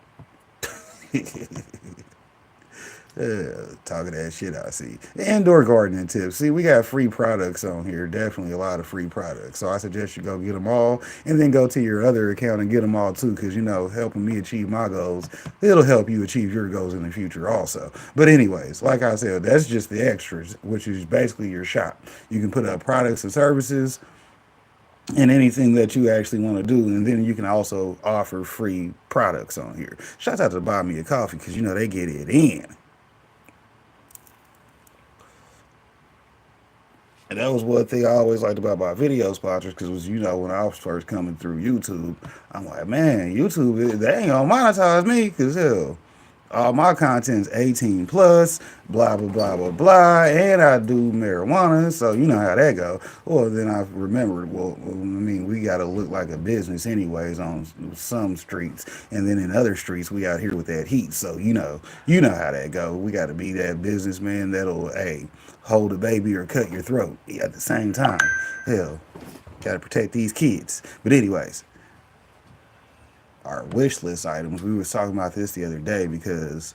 Talking that shit I see. The indoor gardening tips. See, we got free products on here. Definitely a lot of free products. So I suggest you go get them all and then go to your other account and get them all too because, helping me achieve my goals, it'll help you achieve your goals in the future also. But anyways, like I said, that's just the extras, which is basically your shop. You can put up products and services and anything that you actually want to do, and then you can also offer free products on here. Shout out to Buy Me a Coffee because, they get it in. And that was one thing I always liked about my video sponsors because it was, when I was first coming through YouTube, I'm like, man, YouTube, they ain't gonna monetize me because, hell, all my content's 18 plus, blah, blah, blah, blah, blah, and I do marijuana, so you know how that go. Well, then I remembered, well, I mean, we got to look like a business anyways on some streets, and then in other streets, we out here with that heat, so you know how that go. We got to be that businessman that'll, hey, hold a baby or cut your throat at the same time. Hell, got to protect these kids. But anyways, our wish list items. We were talking about this the other day because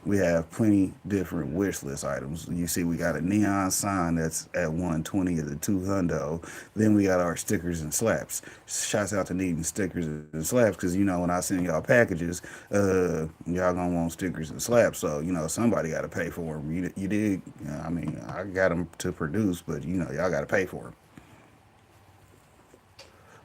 we have plenty different wish list items. You see, we got a neon sign that's at 120 of the 200. Then we got our stickers and slaps. Shouts out to needing stickers and slaps because, you know, when I send y'all packages, y'all gonna want stickers and slaps. So, you know, somebody got to pay for them. You dig? I mean, I got them to produce, but, you know, y'all got to pay for them.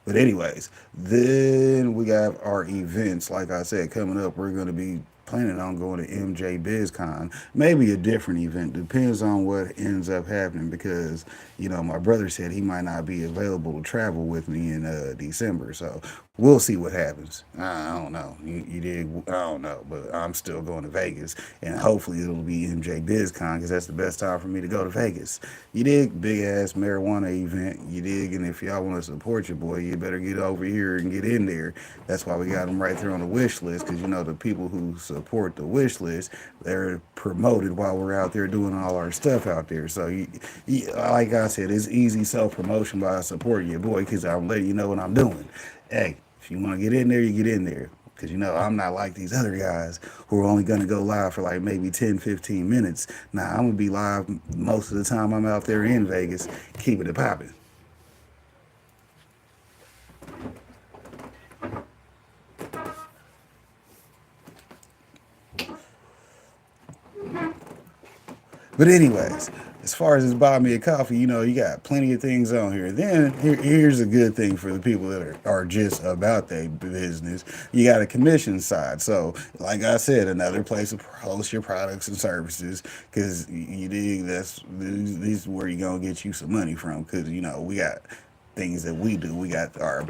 But anyways, then we got our events. Like I said, coming up, we're going to be planning on going to MJ BizCon. Maybe a different event. Depends on what ends up happening because, you know, my brother said he might not be available to travel with me in December. So we'll see what happens. I don't know. You did. I don't know. But I'm still going to Vegas. And hopefully it'll be MJ BizCon because that's the best time for me to go to Vegas. You dig? Big ass marijuana event. You dig? And if y'all want to support your boy, you better get over here and get in there. That's why we got them right there on the wish list because, you know, the people who support the wish list, they're promoted while we're out there doing all our stuff out there. So, like I said, it's easy self-promotion by supporting your boy because I'm letting you know what I'm doing. Hey, if you want to get in there, you get in there. Because, you know, I'm not like these other guys who are only going to go live for like maybe 10, 15 minutes. Nah, I'm going to be live most of the time I'm out there in Vegas, keeping it popping. But anyways, as far as this buy me a coffee, you know, you got plenty of things on here. Then here's a good thing for the people that are just about their business. You got a commission side. So, like I said, another place to host your products and services because you dig this is where you're going to get you some money from because, you know, we got things that we do. We got our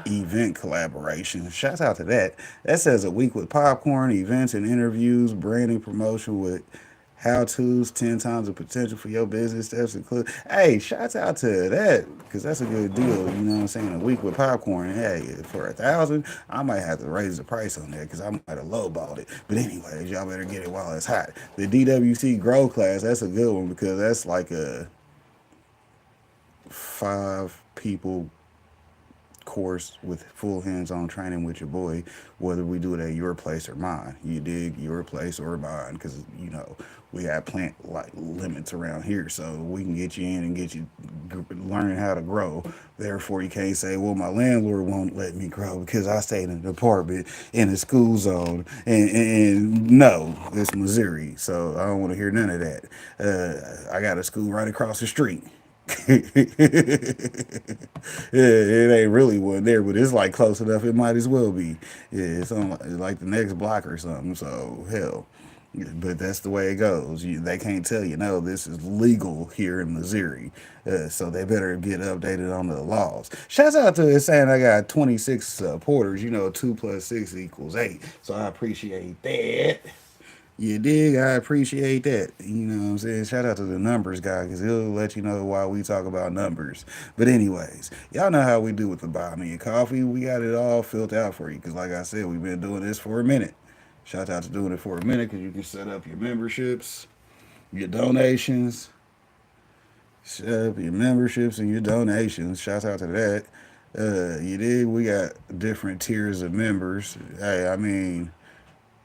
event collaboration. Shout out to that. That says a week with popcorn, events and interviews, branding promotion with how-tos, 10 times the potential for your business steps include. Hey, shouts out to that because that's a good deal. You know what I'm saying? A week with popcorn. Hey, for $1,000, I might have to raise the price on that because I might have lowballed it. But anyways, y'all better get it while it's hot. The DWC Grow class, that's a good one because that's like a 5 people course with full hands-on training with your boy, whether we do it at your place or mine. You dig? Your place or mine, because you know we got plant like limits around here, so we can get you in and get you learning how to grow. Therefore, you can't say, well, my landlord won't let me grow because I stayed in an apartment in a school zone, and no, it's Missouri, so I don't want to hear none of that. I got a school right across the street. It ain't really one there, but it's like close enough. It might as well be. Yeah, it's on like the next block or something. So hell, but that's the way it goes. They can't tell you no. This is legal here in Missouri, so they better get updated on the laws. Shouts out to it saying I got 26 supporters. You know, 2 + 6 = 8. So I appreciate that. You dig? I appreciate that. You know what I'm saying? Shout out to the numbers guy because he'll let you know why we talk about numbers. But anyways, y'all know how we do with the buy me a coffee. We got it all filled out for you because like I said, we've been doing this for a minute. Shout out to doing it for a minute because you can set up your memberships, your donations. Set up your memberships and your donations. Shout out to that. You dig? We got different tiers of members. Hey, I mean,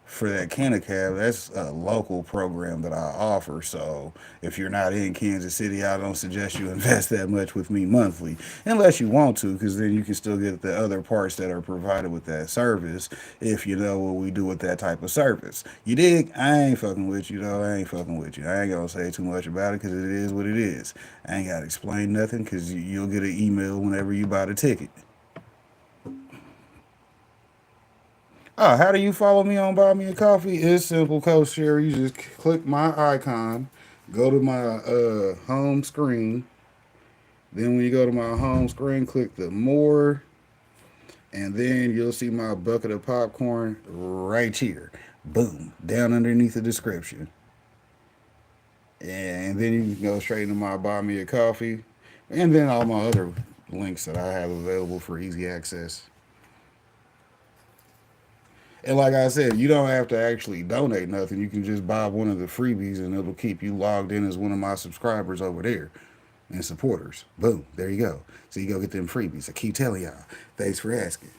for that CannaCab, that's a local program that I offer. So if you're not in Kansas City, I don't suggest you invest that much with me monthly, unless you want to, because then you can still get the other parts that are provided with that service if you know what we do with that type of service. You dig? I ain't fucking with you, though. I ain't fucking with you. I ain't gonna say too much about it because it is what it is. I ain't gotta explain nothing because you'll get an email whenever you buy the ticket. Oh, how do you follow me on Buy Me a Coffee? It's simple, Coach Sherry. You just click my icon, go to my home screen. Then when you go to my home screen, click the more, and then you'll see my bucket of popcorn right here. Boom, down underneath the description. And then you can go straight into my Buy Me a Coffee, and then all my other links that I have available for easy access. And like I said, you don't have to actually donate nothing. You can just buy one of the freebies, and it'll keep you logged in as one of my subscribers over there and supporters. Boom, there you go. So you go get them freebies. I keep telling y'all. Thanks for asking.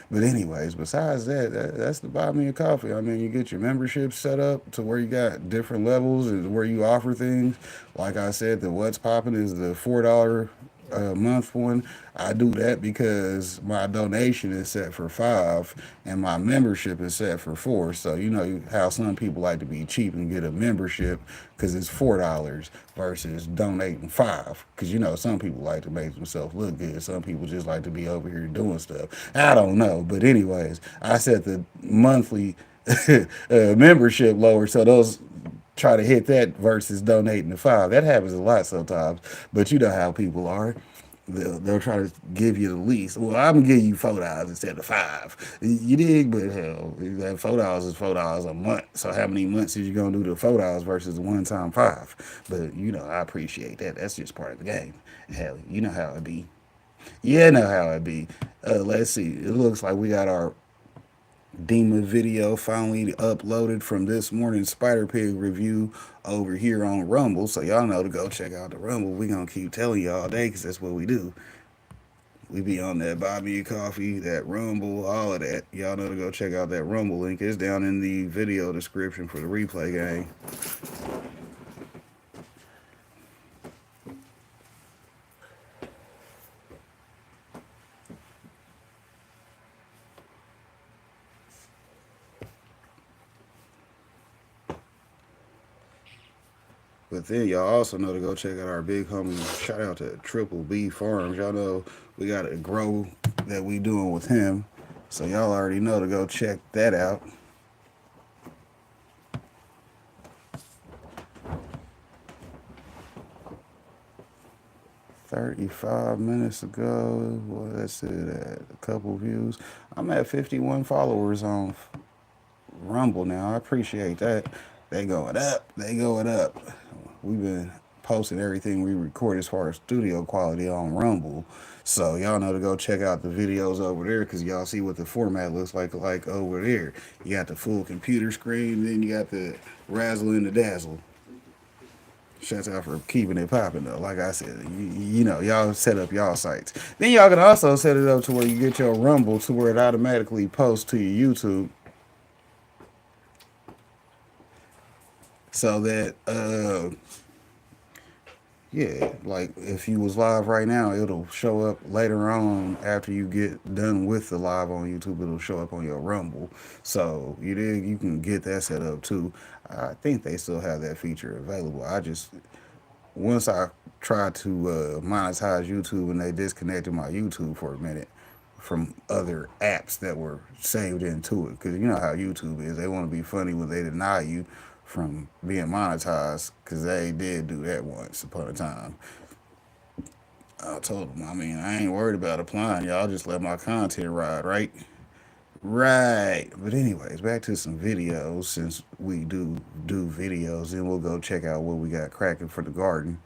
But anyways, besides that's the Buy Me a Coffee. I mean, you get your membership set up to where you got different levels and where you offer things. Like I said, the What's Poppin' is the $4 a month one. I do that because my donation is set for $5 and my membership is set for $4. So you know how some people like to be cheap and get a membership because it's $4 versus donating $5. Because you know some people like to make themselves look good. Some people just like to be over here doing stuff. I don't know, but anyways, I set the monthly membership lower so those try to hit that versus donating the $5. That happens a lot sometimes, but you know how people are. They'll try to give you the least. Well, I'm gonna give you $4 instead of $5. You dig? But hell, that $4 is $4 a month. So how many months is you gonna do the $4 versus the one-time $5? But you know, I appreciate that. That's just part of the game. Hell, you know how it be. You know how it be. Let's see. It looks like we got our demon video finally uploaded from this morning's Spider Pig review over here on Rumble. So y'all know to go check out the Rumble. We gonna keep telling you all day because that's what we do. We be on that Buy Me a Coffee, that Rumble, all of that. Y'all know to go check out that Rumble link. It's down in the video description for the replay game. But then y'all also know to go check out our big homie. Shout out to TWP Farms. Y'all know we got a grow that we doing with him. So y'all already know to go check that out. $35 minutes ago. Well, that's it. A couple views. I'm at 51 followers on Rumble now. I appreciate that. They going up. They going up. We've been posting everything we record as far as studio quality on Rumble. So y'all know to go check out the videos over there because y'all see what the format looks like over there. You got the full computer screen, then you got the razzle and the dazzle. Shouts out for keeping it popping though. Like I said, you know, y'all set up y'all sites. Then y'all can also set it up to where you get your Rumble to where it automatically posts to your YouTube. So that yeah, like if you was live right now, it'll show up later on after you get done with the live on YouTube. It'll show up on your Rumble. So you can get that set up too. I think they still have that feature available. Once I tried to monetize YouTube and they disconnected my YouTube for a minute from other apps that were saved into it. Because you know how YouTube is. They want to be funny when they deny you from being monetized, because they did do that once upon a time. I told them, I mean, I ain't worried about applying. Y'all just let my content ride, right? Right. But anyways, back to some videos. Since we do videos, then we'll go check out what we got cracking for the garden.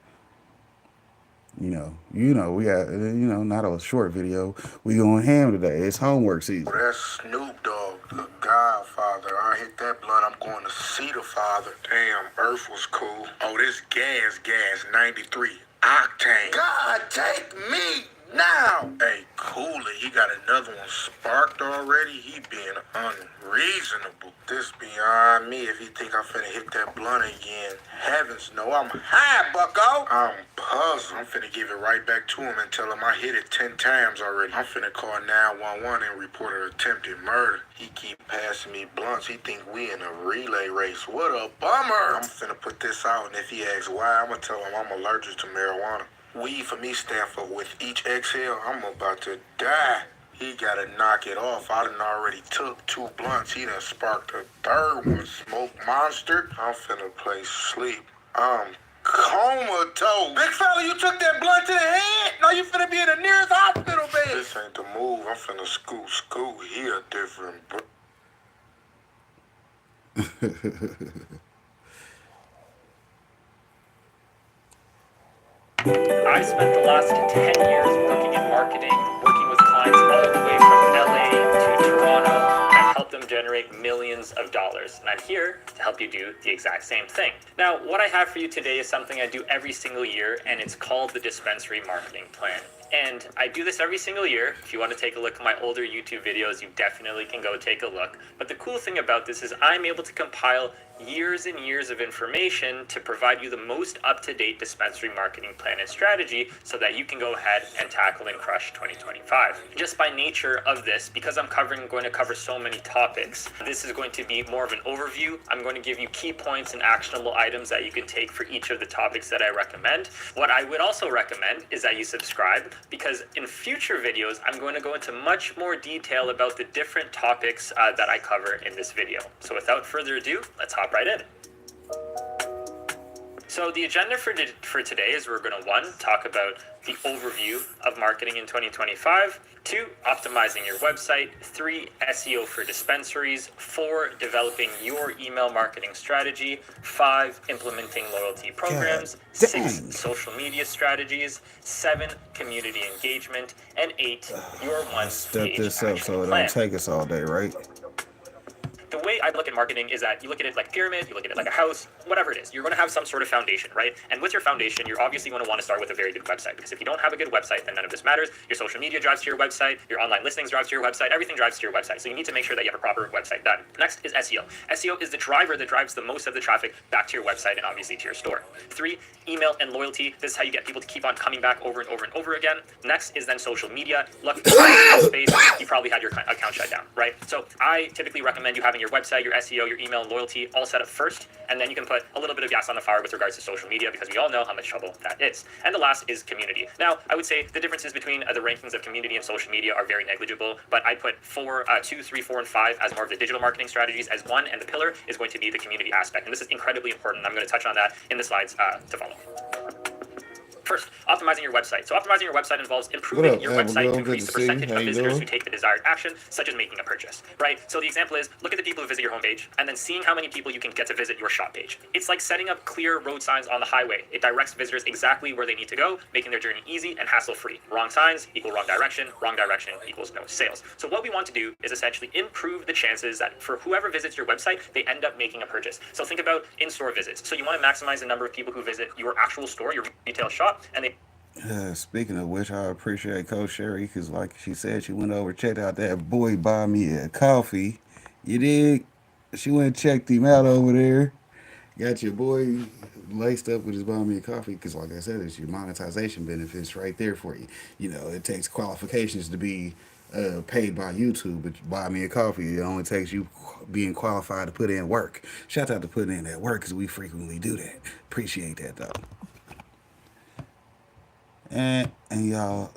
You know, we got, not a short video. We going ham today. It's homework season. That's Snoop Dogg, the Godfather. I hit that blunt, I'm going to see the Father. Damn, Earth was cool. Oh, this gas, 93 octane. God, take me now. Hey, cool it. He got another one sparked already. He being unreasonable. This beyond me if he think I'm finna hit that blunt again. Heavens no, I'm high, bucko. I'm puzzled. I'm finna give it right back to him and tell him I hit it 10 times already. I'm finna call 911 and report an attempted murder. He keep passing me blunts. He think we in a relay race. What a bummer. I'm finna put this out, and if he asks why, I'm gonna tell him I'm allergic to marijuana. Weed for me stand for with each exhale, I'm about to die. He gotta knock it off. I done already took 2 blunts. He done sparked a 3rd one. Smoke monster. I'm finna play sleep. I'm comatose. Big fella, you took that blunt to the head? Now you finna be in the nearest hospital bed. This ain't the move. I'm finna scoot. He a different I spent the last 10 years working in marketing, working with clients all the way from LA to Toronto. I've helped them generate millions of dollars, and I'm here to help you do the exact same thing. Now, what I have for you today is something I do every single year, and it's called the Dispensary Marketing Plan. And I do this every single year. If you want to take a look at my older YouTube videos, you definitely can go take a look. But the cool thing about this is I'm able to compile years and years of information to provide you the most up-to-date dispensary marketing plan and strategy so that you can go ahead and tackle and crush 2025. Just by nature of this, because I'm going to cover so many topics, this is going to be more of an overview. I'm going to give you key points and actionable items that you can take for each of the topics that I recommend. What I would also recommend is that you subscribe, because in future videos, I'm going to go into much more detail about the different topics that I cover in this video. So without further ado, let's hop right in. So the agenda for today is we're going to 1, talk about the overview of marketing in 2025, 2, optimizing your website, 3, SEO for dispensaries, 4, developing your email marketing strategy, 5, implementing loyalty programs, 6, social media strategies, 7, community engagement, and 8, your one Step this up so it don't take us all day, right? The way I look at marketing is that you look at it like a pyramid, you look at it like a house, whatever it is. You're going to have some sort of foundation, right? And with your foundation, you're obviously going to want to start with a very good website, because if you don't have a good website, then none of this matters. Your social media drives to your website, your online listings drives to your website, everything drives to your website. So you need to make sure that you have a proper website done. Next is SEO. SEO is the driver that drives the most of the traffic back to your website and obviously to your store. 3, email and loyalty. This is how you get people to keep on coming back over and over and over again. Next is then social media. Look, space, you probably had your account shut down, right? So I typically recommend you having your website, your SEO, your email, and loyalty all set up first, and then you can put a little bit of gas on the fire with regards to social media, because we all know how much trouble that is. And the last is community. Now, I would say the differences between the rankings of community and social media are very negligible, but I put 2, 3, 4, and 5 as more of the digital marketing strategies as 1, and the pillar is going to be the community aspect. And this is incredibly important. I'm going to touch on that in the slides to follow. First, optimizing your website. So optimizing your website involves improving your website to increase the percentage of visitors who take the desired action, such as making a purchase, right? So the example is, look at the people who visit your homepage, and then seeing how many people you can get to visit your shop page. It's like setting up clear road signs on the highway. It directs visitors exactly where they need to go, making their journey easy and hassle-free. Wrong signs equal wrong direction equals no sales. So what we want to do is essentially improve the chances that for whoever visits your website, they end up making a purchase. So think about in-store visits. So you want to maximize the number of people who visit your actual store, your retail shop, and they speaking of which, I appreciate Coach Sherry, because like she said, she went over, checked out that boy buy me a coffee. You dig? She went and checked him out over there. Got your boy laced up with his buy me a coffee, because like I said, it's your monetization benefits right there for you. You know, it takes qualifications to be paid by YouTube, but buy me a coffee, it only takes you being qualified to put in work. Shout out to putting in that work, because we frequently do that. Appreciate that, though. And y'all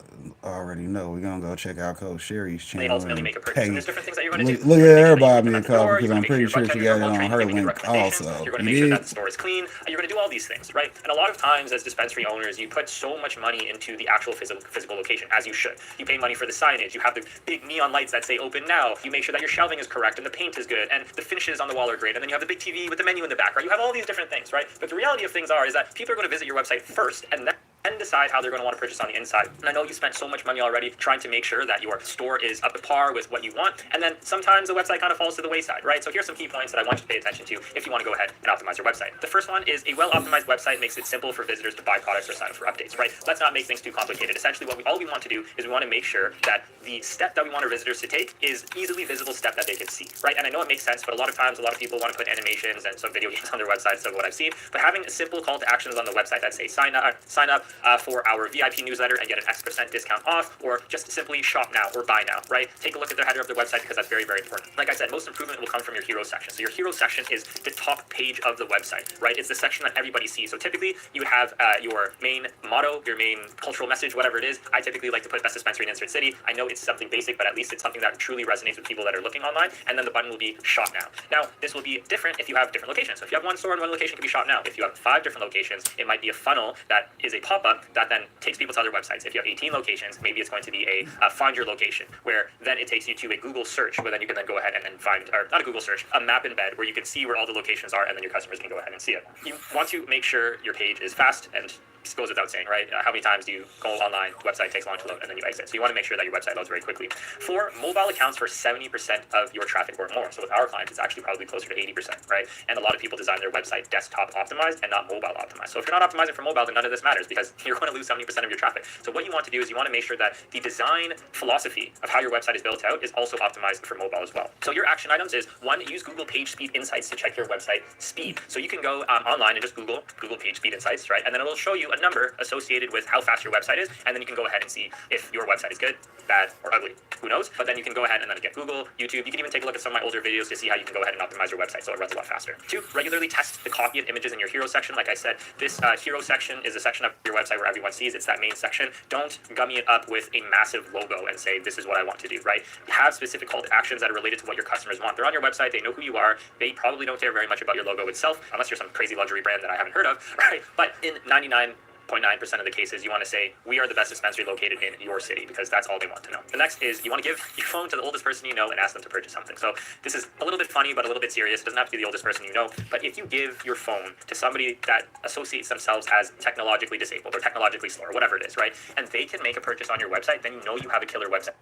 already know we're gonna go check out Coach Sherry's channel. They ultimately make a purchase. And there's different things that you're going to do. Look at her buy me a coffee, because I'm pretty sure she got it on her link also. You're going to make sure that the store is clean. You're going to do all these things, right? And a lot of times as dispensary owners, you put so much money into the actual physical location, as you should. You pay money for the signage. You have the big neon lights that say open now. You make sure that your shelving is correct and the paint is good and the finishes on the wall are great. And then you have the big TV with the menu in the back, right? You have all these different things, right? But the reality of things is that people are going to visit your website first, and then decide how they're going to want to purchase on the inside. And I know you spent so much money already trying to make sure that your store is up to par with what you want, and then sometimes the website kind of falls to the wayside, right? So here's some key points that I want you to pay attention to if you want to go ahead and optimize your website. The first one is a well-optimized website makes it simple for visitors to buy products or sign up for updates, right? Let's not make things too complicated. Essentially, all we want to do is we want to make sure that the step that we want our visitors to take is easily visible step that they can see, right? And I know it makes sense, but a lot of times, a lot of people want to put animations and some video games on their websites of what I've seen, but having a simple call to actions on the website that say sign up for our VIP newsletter and get an X% discount off, or just simply shop now or buy now, right? Take a look at the header of their website, because that's very, very important. Like I said, most improvement will come from your hero section. So your hero section is the top page of the website, right? It's the section that everybody sees. So typically you have your main motto, your main cultural message, whatever it is. I typically like to put best dispensary in insert city. I know it's something basic, but at least it's something that truly resonates with people that are looking online. And then the button will be shop now. Now, this will be different if you have different locations. So if you have one store and one location, it can be shop now. If you have 5 different locations, it might be a funnel that is a pop-up that then takes people to other websites websites. If you have 18 locations, maybe it's going to be a find your location, where then it takes you to a Google search, where then you can then go ahead and then find, or not a Google search, a map embed where you can see where all the locations are, and then your customers can go ahead and see it. You want to make sure your page is fast, and this goes without saying, right? How many times do you go online, website takes long to load, and then you exit? So you want to make sure that your website loads very quickly. For mobile accounts for 70% of your traffic or more. So with our clients, it's actually probably closer to 80%, right? And a lot of people design their website desktop optimized and not mobile optimized. So if you're not optimizing for mobile, then none of this matters, because you're going to lose 70% of your traffic. So what you want to do is you want to make sure that the design philosophy of how your website is built out is also optimized for mobile as well. So your action items is, one, use Google Page Speed Insights to check your website speed. So you can go online and just Google Page Speed Insights, right? And then it'll show you a number associated with how fast your website is, and then you can go ahead and see if your website is good, bad, or ugly. Who knows? But then you can go ahead and then get Google, YouTube. You can even take a look at some of my older videos to see how you can go ahead and optimize your website so it runs a lot faster. 2, regularly test the copy of images in your hero section. Like I said, this hero section is a section of your website where everyone sees. It's that main section. Don't gummy it up with a massive logo and say, this is what I want to do, right? Have specific call to actions that are related to what your customers want. They're on your website. They know who you are. They probably don't care very much about your logo itself, unless you're some crazy luxury brand that I haven't heard of, right? But in 99.9% of the cases, you want to say, we are the best dispensary located in your city, because that's all they want to know. The next is, you want to give your phone to the oldest person you know and ask them to purchase something. So this is a little bit funny, but a little bit serious. It doesn't have to be the oldest person you know, but if you give your phone to somebody that associates themselves as technologically disabled or technologically slow or whatever it is, right, and they can make a purchase on your website, then you know you have a killer website.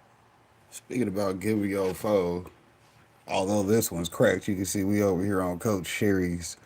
Speaking about giving your phone, although this one's cracked, you can see we over here on Coach Sherry's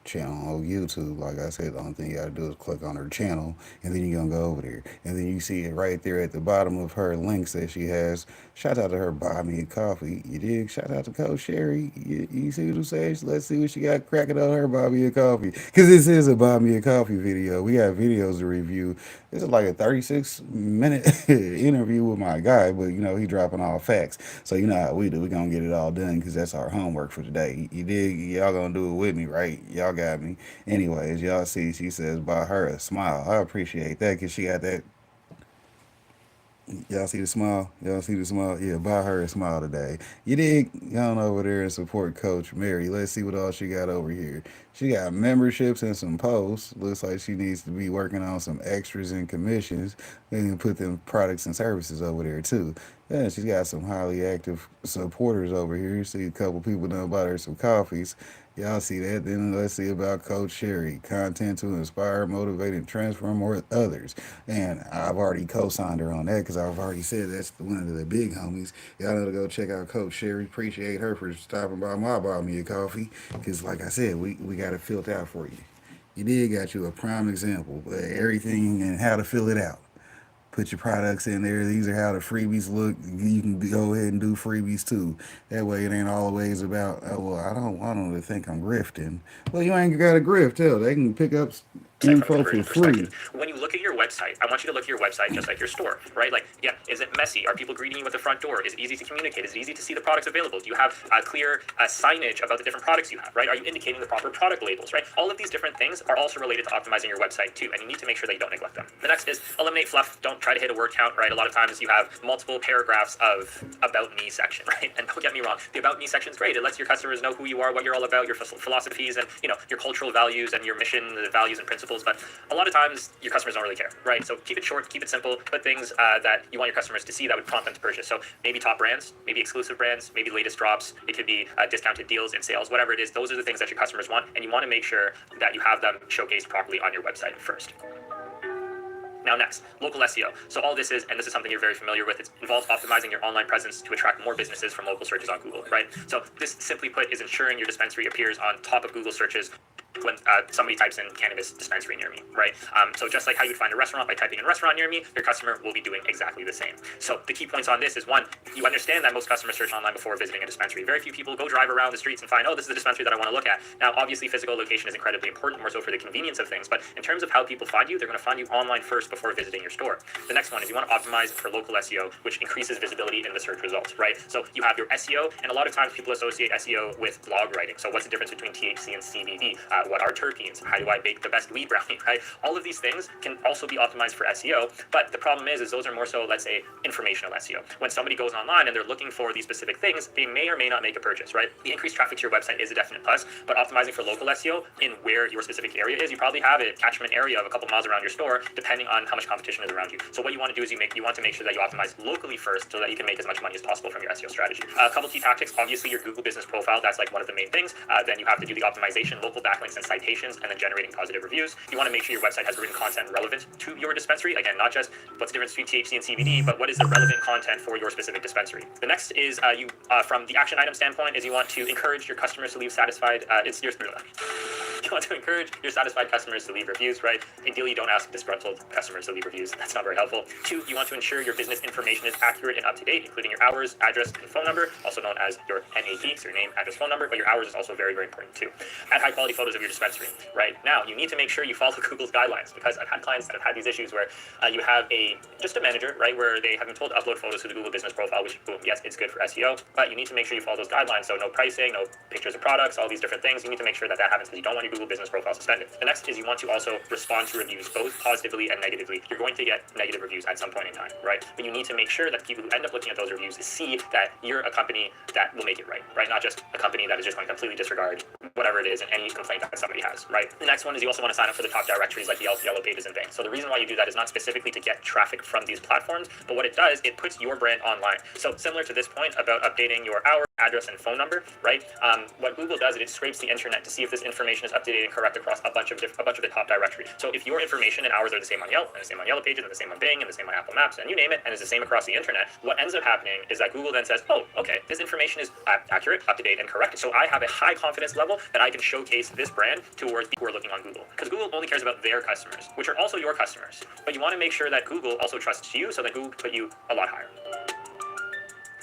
channel on YouTube. Like I said, the only thing you gotta do is click on her channel, and then you're gonna go over there, and then you see it right there at the bottom of her links that she has. Shout out to her, buy me a coffee. You dig? Shout out to Coach Sherry. You see what I'm saying? Let's see what she got cracking on her, buy me a coffee, because this is a buy me a coffee video. We have videos to review. This is like a 36-minute interview with my guy, but you know, he dropping all facts. So you know how we do. We're gonna get it all done, because that's our homework for today. You dig? Y'all gonna do it with me, right? Y'all got me. Anyways, y'all see, she says, buy her a smile. I appreciate that, because she got that. Y'all see the smile? Y'all see the smile? Yeah, buy her a smile today. You dig? Y'all on over there and support Coach Mary. Let's see what all she got over here. She got memberships and some posts. Looks like she needs to be working on some extras and commissions. And put them products and services over there too. Yeah, she's got some highly active supporters over here. See a couple people done bought her some coffees. Y'all see that? Then let's see about Coach Sherry. Content to inspire, motivate, and transform others. And I've already co-signed her on that, because I've already said that's one of the big homies. Y'all know to go check out Coach Sherry. Appreciate her for stopping by my buy me a coffee. Because like I said, we got it filled out for you. You did got you a prime example of everything and how to fill it out. Put your products in there. These are how the freebies look. You can go ahead and do freebies too. That way it ain't always about, oh, well, I don't want them to think I'm grifting. Well, you ain't got to grift. Hell, they can pick up info for free. When you look at your website, I want you to look at your website just like your store, right? Like, yeah, is it messy? Are people greeting you at the front door? Is it easy to communicate? Is it easy to see the products available? Do you have clear signage about the different products you have, right? Are you indicating the proper product labels, right? All of these different things are also related to optimizing your website too, and you need to make sure that you don't neglect them. The next is eliminate fluff. Don't try to hit a word count, right? A lot of times you have multiple paragraphs of about me section, right? And don't get me wrong, the about me section is great. It lets your customers know who you are, what you're all about, your philosophies, and you know, your cultural values and your mission, the values and principles. But a lot of times your customers don't really care, right? So keep it short, keep it simple, put things that you want your customers to see that would prompt them to purchase. So maybe top brands, maybe exclusive brands, maybe latest drops. It could be discounted deals and sales, whatever it is. Those are the things that your customers want, and you want to make sure that you have them showcased properly on your website first. Now next, local SEO. So all this is, and this is something you're very familiar with, it involves optimizing your online presence to attract more businesses from local searches on Google, right? So this, simply put, is ensuring your dispensary appears on top of Google searches when somebody types in cannabis dispensary near me, right? So just like how you'd find a restaurant by typing in restaurant near me, your customer will be doing exactly the same. So the key points on this is, one, you understand that most customers search online before visiting a dispensary. Very few people go drive around the streets and find, oh, this is the dispensary that I want to look at. Now, obviously, physical location is incredibly important, more so for the convenience of things, but in terms of how people find you, they're going to find you online first before visiting your store. The next one is you want to optimize for local SEO, which increases visibility in the search results, right? So you have your SEO, and a lot of times people associate SEO with blog writing. So what's the difference between THC and CBD? What are terpenes? How do I bake the best weed brownie, right? All of these things can also be optimized for SEO, but the problem is those are more so, let's say, informational SEO. When somebody goes online and they're looking for these specific things, they may or may not make a purchase, right? The increased traffic to your website is a definite plus, but optimizing for local SEO in where your specific area is, you probably have a catchment area of a couple miles around your store, depending on how much competition is around you. So what you want to do is you want to make sure that you optimize locally first so that you can make as much money as possible from your SEO strategy. A couple key tactics, obviously your Google business profile, that's like one of the main things. Then you have to do the optimization, local backlinks and citations, and then generating positive reviews. You want to make sure your website has written content relevant to your dispensary. Again, not just what's the difference between THC and CBD, but what is the relevant content for your specific dispensary. The next is from the action item standpoint is you want to encourage your customers to leave satisfied, you want to encourage your satisfied customers to leave reviews, right? Ideally, you don't ask disgruntled customers to leave reviews. That's not very helpful. 2, you want to ensure your business information is accurate and up to date, including your hours, address, and phone number, also known as your NAP, so your name, address, phone number, but your hours is also very, very important too. Add high quality photos of your dispensary, right? Now, you need to make sure you follow Google's guidelines, because I've had clients that have had these issues where you have just a manager, right, where they have been told to upload photos to the Google business profile, which, boom, yes, it's good for SEO, but you need to make sure you follow those guidelines. So no pricing, no pictures of products, all these different things. You need to make sure that happens because you don't want your Google business profile suspended. The next is you want to also respond to reviews, both positively and negatively. You're going to get negative reviews at some point in time, right? But you need to make sure that people who end up looking at those reviews see that you're a company that will make it right? Not just a company that is just going to completely disregard whatever it is and any complaint that somebody has, right? The next one is you also want to sign up for the top directories like Yelp, Yellow Pages, and Bing. So the reason why you do that is not specifically to get traffic from these platforms, but what it does, it puts your brand online. So similar to this point about updating your hour, address, and phone number, right? What Google does is it scrapes the internet to see if this information is up to date and correct across a bunch of the top directories. So if your information and hours are the same on Yelp, and the same on Yellow Pages, and the same on Bing, and the same on Apple Maps, and you name it, and is the same across the internet, what ends up happening is that Google then says, oh, okay, this information is accurate, up to date, and correct. So I have a high confidence level that I can showcase this brand towards people who are looking on Google. Because Google only cares about their customers, which are also your customers. But you want to make sure that Google also trusts you, so that Google can put you a lot higher.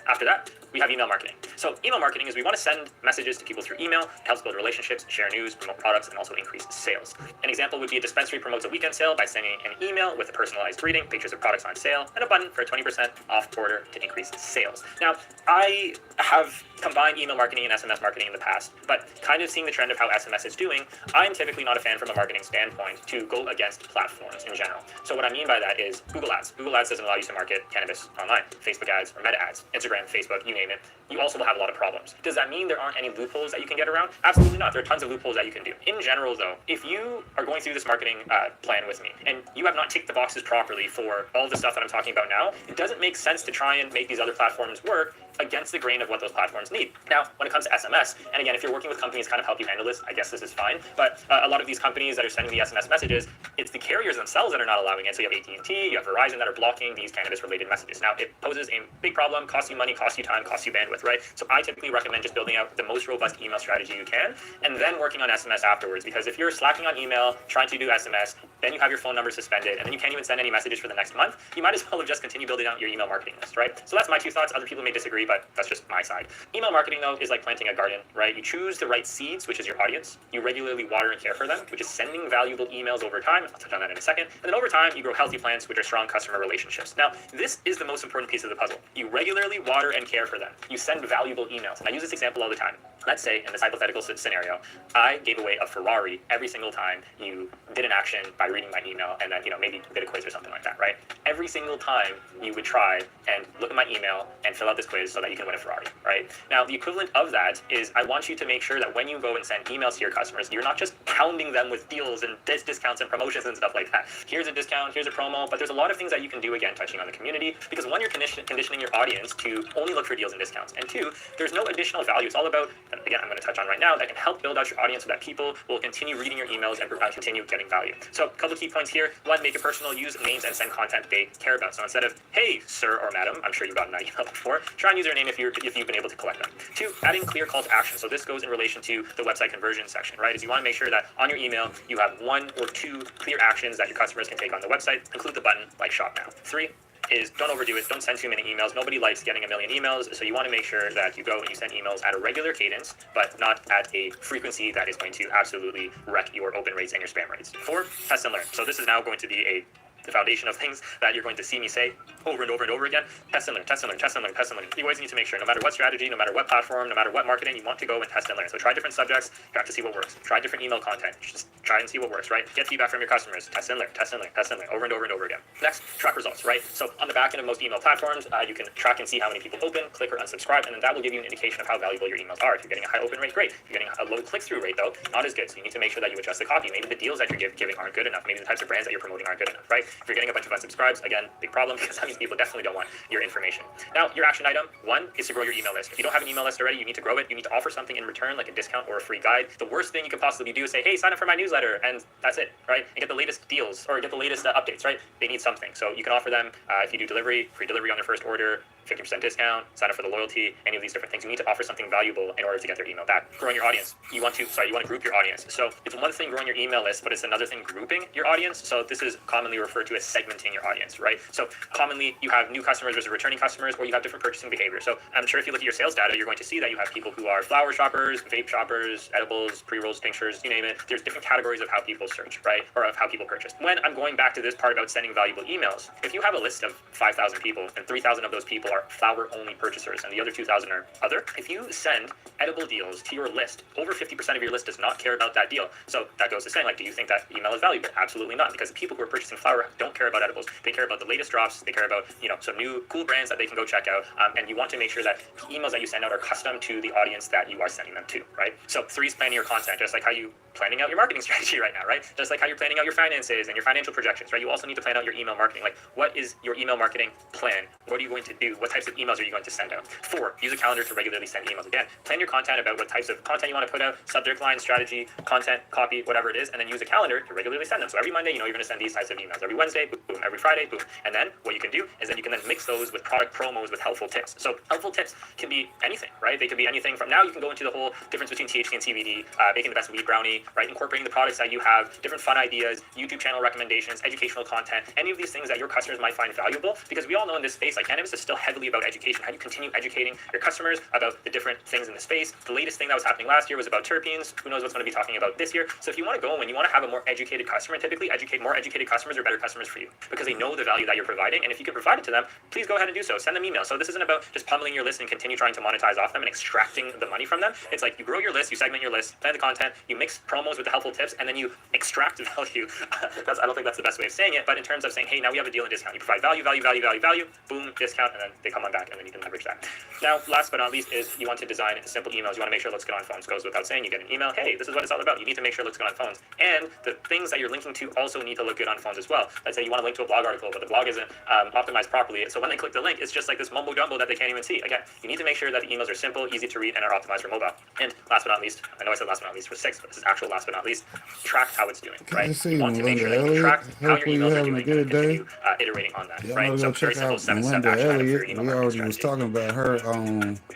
After that, we have email marketing. So email marketing is we want to send messages to people through email. It helps build relationships, share news, promote products, and also increase sales. An example would be a dispensary promotes a weekend sale by sending an email with a personalized greeting, pictures of products on sale, and a button for a 20% off order to increase sales. Now, I have combined email marketing and SMS marketing in the past, but kind of seeing the trend of how SMS is doing, I'm typically not a fan from a marketing standpoint to go against platforms in general. So what I mean by that is Google Ads. Google Ads doesn't allow you to market cannabis online. Facebook ads or meta ads, Instagram, Facebook, you name it. You also will have a lot of problems. Does that mean there aren't any loopholes that you can get around? Absolutely not. There are tons of loopholes that you can do. In general, though, if you are going through this marketing plan with me and you have not ticked the boxes properly for all the stuff that I'm talking about now, it doesn't make sense to try and make these other platforms work against the grain of what those platforms need. Now, when it comes to SMS, and again, if you're working with companies kind of help you handle this, I guess this is fine, but a lot of these companies that are sending the SMS messages, it's the carriers themselves that are not allowing it. So you have AT&T, you have Verizon that are blocking these cannabis-related messages. Now, it poses a big problem, costs you money, costs you time, costs you bandwidth, right? So I typically recommend just building out the most robust email strategy you can, and then working on SMS afterwards, because if you're slacking on email, trying to do SMS, then you have your phone number suspended, and then you can't even send any messages for the next month, you might as well have just continue building out your email marketing list, right? So that's my 2 thoughts. Other people may disagree, but that's just my side. Email marketing, though, is like planting a garden, right? You choose the right seeds, which is your audience. You regularly water and care for them, which is sending valuable emails over time. I'll touch on that in a second. And then over time, you grow healthy plants, which are strong customer relationships. Now, this is the most important piece of the puzzle. You regularly water and care for them. You send valuable emails. And I use this example all the time. Let's say in this hypothetical scenario, I gave away a Ferrari every single time you did an action by reading my email and then, maybe did a quiz or something like that, right? Every single time you would try and look at my email and fill out this quiz so that you can win a Ferrari, right? Now, the equivalent of that is I want you to make sure that when you go and send emails to your customers, you're not just pounding them with deals and discounts and promotions and stuff like that. Here's a discount, here's a promo, but there's a lot of things that you can do, again, touching on the community, because one, you're conditioning your audience to only look for deals and discounts, and 2, there's no additional value. It's all about, again, I'm going to touch on right now, that can help build out your audience so that people will continue reading your emails and continue getting value. So a couple key points here. 1, make it personal, use names and send content they care about. So instead of, hey, sir or madam, I'm sure you've gotten that email before, try and use their name if you've been able to collect them. 2, adding clear call to action. So this goes in relation to the website conversion section, right? Is you want to make sure that on your email, you have 1 or 2 clear actions that your customers can take on the website. Include the button like shop now. 3, is don't overdo it. Don't send too many emails. Nobody likes getting a million emails, so you want to make sure that you go and you send emails at a regular cadence, but not at a frequency that is going to absolutely wreck your open rates and your spam rates. 4, test and learn. So this is now going to be a the foundation of things that you're going to see me say over and over and over again. Test and learn, test and learn, test and learn, test and learn. You always need to make sure, no matter what strategy, no matter what platform, no matter what marketing, you want to go and test and learn. So try different subjects, you have to see what works. Try different email content, just try and see what works, right? Get feedback from your customers, test and learn, test and learn, test and learn, over and over and over again. Next, track results, right? So on the back end of most email platforms, you can track and see how many people open, click, or unsubscribe, and then that will give you an indication of how valuable your emails are. If you're getting a high open rate, great. If you're getting a low click-through rate, though, not as good. So you need to make sure that you adjust the copy. Maybe the deals that you're giving aren't good enough. Maybe the types of brands that you're promoting aren't good enough, right? If you're getting a bunch of unsubscribes, again, big problem, because that means people definitely don't want your information. Now, your action item, one, is to grow your email list. If you don't have an email list already, you need to grow it. You need to offer something in return, like a discount or a free guide. The worst thing you could possibly do is say, hey, sign up for my newsletter, and that's it, right? And get the latest deals, or get the latest updates, right? They need something. So you can offer them, if you do delivery, free delivery on their first order, 50% discount, sign up for the loyalty, any of these different things. You need to offer something valuable in order to get their email back. Growing your audience. You want to group your audience. So it's one thing growing your email list, but it's another thing grouping your audience. So this is commonly referred to as segmenting your audience, right? So commonly you have new customers versus returning customers, or you have different purchasing behavior. So I'm sure if you look at your sales data, you're going to see that you have people who are flower shoppers, vape shoppers, edibles, pre-rolls, tinctures, you name it. There's different categories of how people search, right? Or of how people purchase. When I'm going back to this part about sending valuable emails, if you have a list of 5,000 people and 3,000 of those people are flower-only purchasers and the other 2,000 are other, if you send edible deals to your list, over 50% of your list does not care about that deal. So that goes to saying, like, do you think that email is valuable? Absolutely not, because the people who are purchasing flower don't care about edibles. They care about the latest drops. They care about, some new cool brands that they can go check out. And you want to make sure that the emails that you send out are custom to the audience that you are sending them to, right? So 3 is planning your content, just like how you planning out your marketing strategy right now, right? Just like how you're planning out your finances and your financial projections, right? You also need to plan out your email marketing. Like, what is your email marketing plan? What are you going to do? What types of emails are you going to send out? 4, use a calendar to regularly send emails. Again, plan your content about what types of content you want to put out, subject line, strategy, content, copy, whatever it is, and then use a calendar to regularly send them. So every Monday, you're going to send these types of emails. Every Wednesday, boom, every Friday, boom. And then what you can do is then you can then mix those with product promos with helpful tips. So helpful tips can be anything, right? They could be anything from, now you can go into the whole difference between THC and CBD, making the best weed brownie, right? Incorporating the products that you have, different fun ideas, YouTube channel recommendations, educational content, any of these things that your customers might find valuable, because we all know in this space, like, cannabis is still heavily about education. How do you continue educating your customers about the different things in the space? The latest thing that was happening last year was about terpenes. Who knows what's going to be talking about this year? So if you want to go and you want to have a more educated customer, typically more educated customers are better customers for you, because they know the value that you're providing. And if you can provide it to them, please go ahead and do so. Send them emails. So this isn't about just pummeling your list and continue trying to monetize off them and extracting the money from them. It's like you grow your list, you segment your list, plan the content, you mix promos with the helpful tips, and then you extract the value. I don't think that's the best way of saying it, but in terms of saying, hey, now we have a deal and discount. You provide value, boom, discount, and then they come on back, and then you can leverage that. Now, last but not least is you want to design simple emails. You want to make sure it looks good on phones. Goes without saying, you get an email, hey, this is what it's all about. You need to make sure it looks good on phones. And the things that you're linking to also need to look good on phones as well. Let's say you want to link to a blog article, but the blog isn't optimized properly. So when they click the link, it's just like this mumbo jumbo that they can't even see. Again, you need to make sure that the emails are simple, easy to read, and are optimized for mobile. And last but not least, I know I said last but not least for 6, but this is actual last but not least, track how it's doing, right? You want to make sure that you track how your emails are doing and continue iterating on that, right? So very simple 7-step action item for your email marketing strategy. Talking about her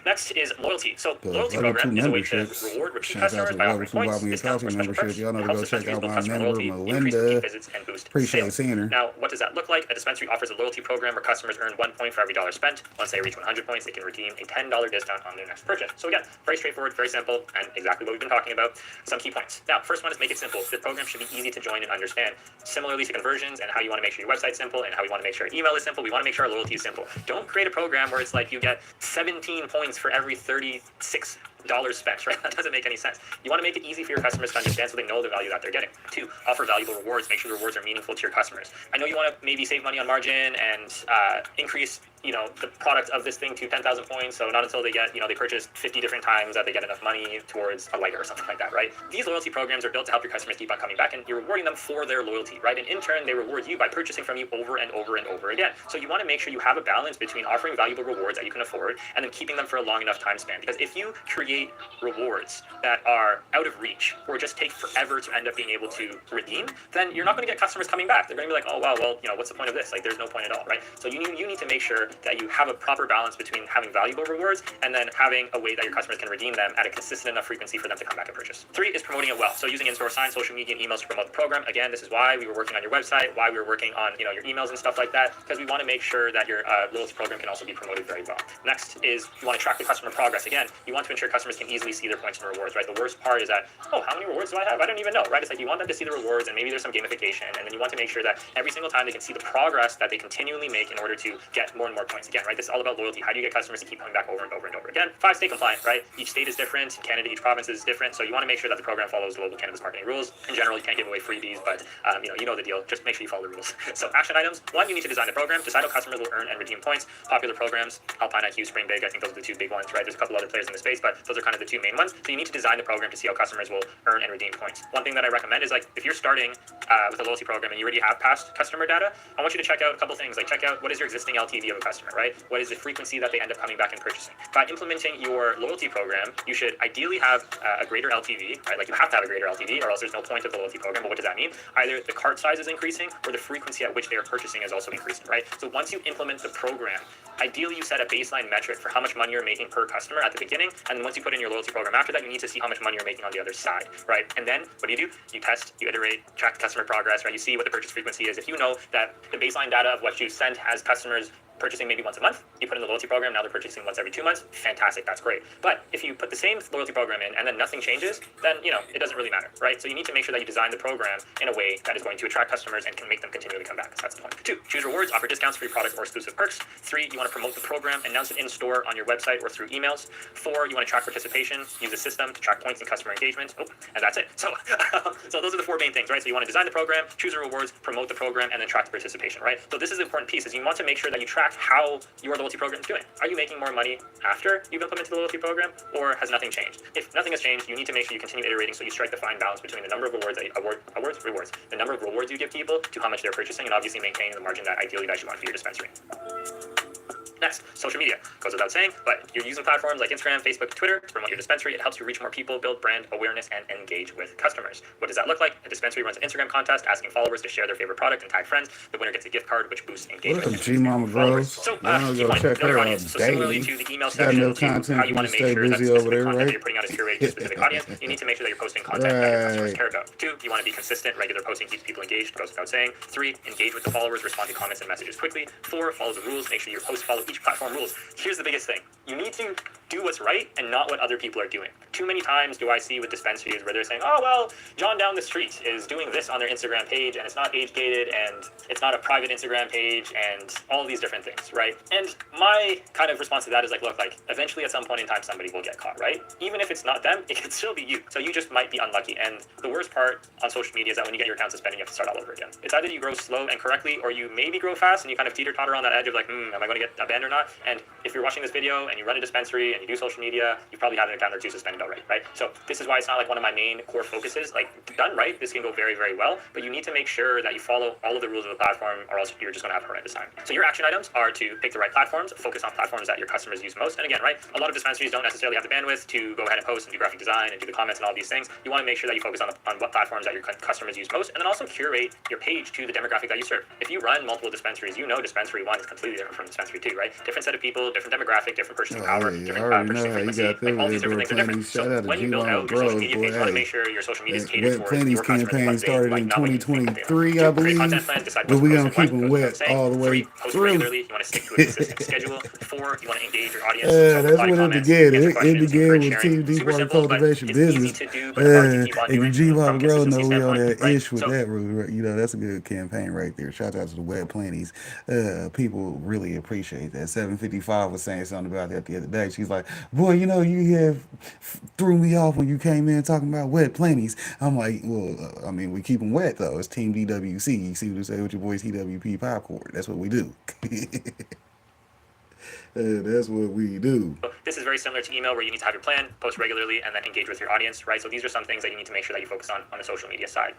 Next is loyalty. So loyalty program is a way to reward repeat customers by offering points, discounts, or special perks. It helps especially build customer loyalty, increase repeat visits, and boost sales. Now, what does that look like? A dispensary offers a loyalty program where customers earn 1 point for every $1 spent. Once they reach 100 points, they can redeem a $10 discount on their next purchase. So again, very straightforward, very simple, and exactly what we've been talking about. Some key points. Now, first one is make it simple. The program should be easy to join and understand. Similarly to conversions and how you want to make sure your website's simple and how we want to make sure our email is simple, we want to make sure our loyalty is simple. Don't create a program where it's like you get 17 points for every 36 spent, right? That doesn't make any sense. You want to make it easy for your customers to understand so they know the value that they're getting. 2, offer valuable rewards. Make sure the rewards are meaningful to your customers. I know you want to maybe save money on margin and increase the product of this thing to 10,000 points. So not until they get, they purchase 50 different times that they get enough money towards a lighter or something like that, right? These loyalty programs are built to help your customers keep on coming back, and you're rewarding them for their loyalty, right? And in turn, they reward you by purchasing from you over and over and over again. So you want to make sure you have a balance between offering valuable rewards that you can afford and then keeping them for a long enough time span. Because if you create rewards that are out of reach or just take forever to end up being able to redeem, then you're not going to get customers coming back. They're going to be like, oh, wow, well, what's the point of this? Like, there's no point at all, right? So you need to make sure that you have a proper balance between having valuable rewards and then having a way that your customers can redeem them at a consistent enough frequency for them to come back and purchase. 3 is promoting it well. So using in-store signs, social media, and emails to promote the program. Again, this is why we were working on your website, why we were working on your emails and stuff like that, because we want to make sure that your loyalty program can also be promoted very well. Next is you want to track the customer progress. Again, you want to ensure customers can easily see their points and rewards, right? The worst part is that, oh, how many rewards do I have? I don't even know, right? It's like you want them to see the rewards, and maybe there's some gamification, and then you want to make sure that every single time they can see the progress that they continually make in order to get more and more points again, right? This is all about loyalty. How do you get customers to keep coming back over and over and over again? 5, stay compliant, right? Each state is different. In Canada, each province is different, so you want to make sure that the program follows the local cannabis marketing rules. In general, you can't give away freebies, but you know the deal. Just make sure you follow the rules. So action items: 1, you need to design the program. Decide how customers will earn and redeem points. Popular programs: Alpine IQ, Spring Big. I think those are the 2 big ones, right? There's a couple other players in the space, but those are kind of the 2 main ones. So you need to design the program to see how customers will earn and redeem points. One thing that I recommend is, like, if you're starting with a loyalty program and you already have past customer data, I want you to check out a couple things. Like, check out what is your existing LTV of a customer, right? What is the frequency that they end up coming back and purchasing? By implementing your loyalty program, you should ideally have a greater LTV, right? Like, you have to have a greater LTV, or else there's no point of the loyalty program. But what does that mean? Either the cart size is increasing, or the frequency at which they are purchasing is also increasing, right? So once you implement the program, ideally you set a baseline metric for how much money you're making per customer at the beginning, and then once you put in your loyalty program after that, you need to see how much money you're making on the other side, right? And then what do? You test, you iterate, track the customer progress, right? You see what the purchase frequency is. If you know that the baseline data of what you sent has customers purchasing maybe once a month, you put in the loyalty program, now they're purchasing once every 2 months, fantastic, that's great. But if you put the same loyalty program in and then nothing changes, then, it doesn't really matter, right? So you need to make sure that you design the program in a way that is going to attract customers and can make them continually come back. So that's the point. 2, choose rewards, offer discounts, free products, or exclusive perks. 3, you want to promote the program, announce it in store on your website or through emails. 4, you want to track participation, use a system to track points and customer engagement. Oh, and that's it. So, so those are the 4 main things, right? So you want to design the program, choose the rewards, promote the program, and then track the participation, right? So this is the important piece, is you want to make sure that you track how your loyalty program is doing. Are you making more money after you've implemented the loyalty program, or has nothing changed? If nothing has changed, you need to make sure you continue iterating, so you strike the fine balance between the number of rewards, the number of rewards you give people to how much they're purchasing, and obviously maintaining the margin that ideally that you want for your dispensary. Next, social media. Goes without saying, but you're using platforms like Instagram, Facebook, Twitter to promote your dispensary. It helps you reach more people, build brand awareness, and engage with customers. What does that look like? A dispensary runs an Instagram contest asking followers to share their favorite product and tag friends. The winner gets a gift card, which boosts engagement. Welcome, G-Mama Grows. So, go check her out so similarly to the email got section, no to content how you want to make sure that busy over there, content right? that you're putting out is curated to a specific audience, you need to make sure that you're posting content that your customers care about. 2, you want to be consistent. Regular posting keeps people engaged. Goes without saying. 3, engage with the followers, respond to comments and messages quickly. 4, follow the rules. Make sure your posts follow each platform rules. Here's the biggest thing. You need to do what's right and not what other people are doing. Too many times do I see with dispensaries where they're saying, oh, well, John down the street is doing this on their Instagram page, and it's not age gated, and it's not a private Instagram page, and all these different things, right? And my kind of response to that is like, look, like, eventually at some point in time, somebody will get caught, right? Even if it's not them, it could still be you. So you just might be unlucky. And the worst part on social media is that when you get your account suspended, you have to start all over again. It's either you grow slow and correctly, or you maybe grow fast and you kind of teeter-totter on that edge of like, am I going to get a ban or not? And if you're watching this video and you run a dispensary and you do social media, you probably have an account or 2 suspended already, right? So this is why it's not like one of my main core focuses. Like, done right, this can go very, very well, but you need to make sure that you follow all of the rules of the platform, or else you're just going to have a horrendous time. So your action items are to pick the right platforms, focus on platforms that your customers use most. And again, right, a lot of dispensaries don't necessarily have the bandwidth to go ahead and post and do graphic design and do the comments and all these things. You want to make sure that you focus on what platforms that your customers use most, and then also curate your page to the demographic that you serve. If you run multiple dispensaries, dispensary 1 is completely different from dispensary 2, right? Different set of people, different demographic, different purchasing power, different purchasing frequency. Like, all these different things are different. So when you build out your social media page, you want to make sure your social media is catered towards your customers. Campaign started in 2023, I believe, but we're going to keep them wet all the way through. Regularly, you want to stick to a consistent schedule. 4, you want to engage your audience. That's what it began. It began with Team Deepwater Cultivation Business. And G-Mama Grow know we on that ish with that rule. That's a good campaign right there. Shout out to the wet plenties. People really appreciate that. 755 was saying something about that the other day. She's like, boy, you have threw me off when you came in talking about wet plenties. I'm like, well, we keep them wet though. It's Team DWC. You see what I say with your boys TWP Popcorn. That's what we do. That's what we do. This is very similar to email, where you need to have your plan, post regularly, and then engage with your audience, right? So these are some things that you need to make sure that you focus on the social media side.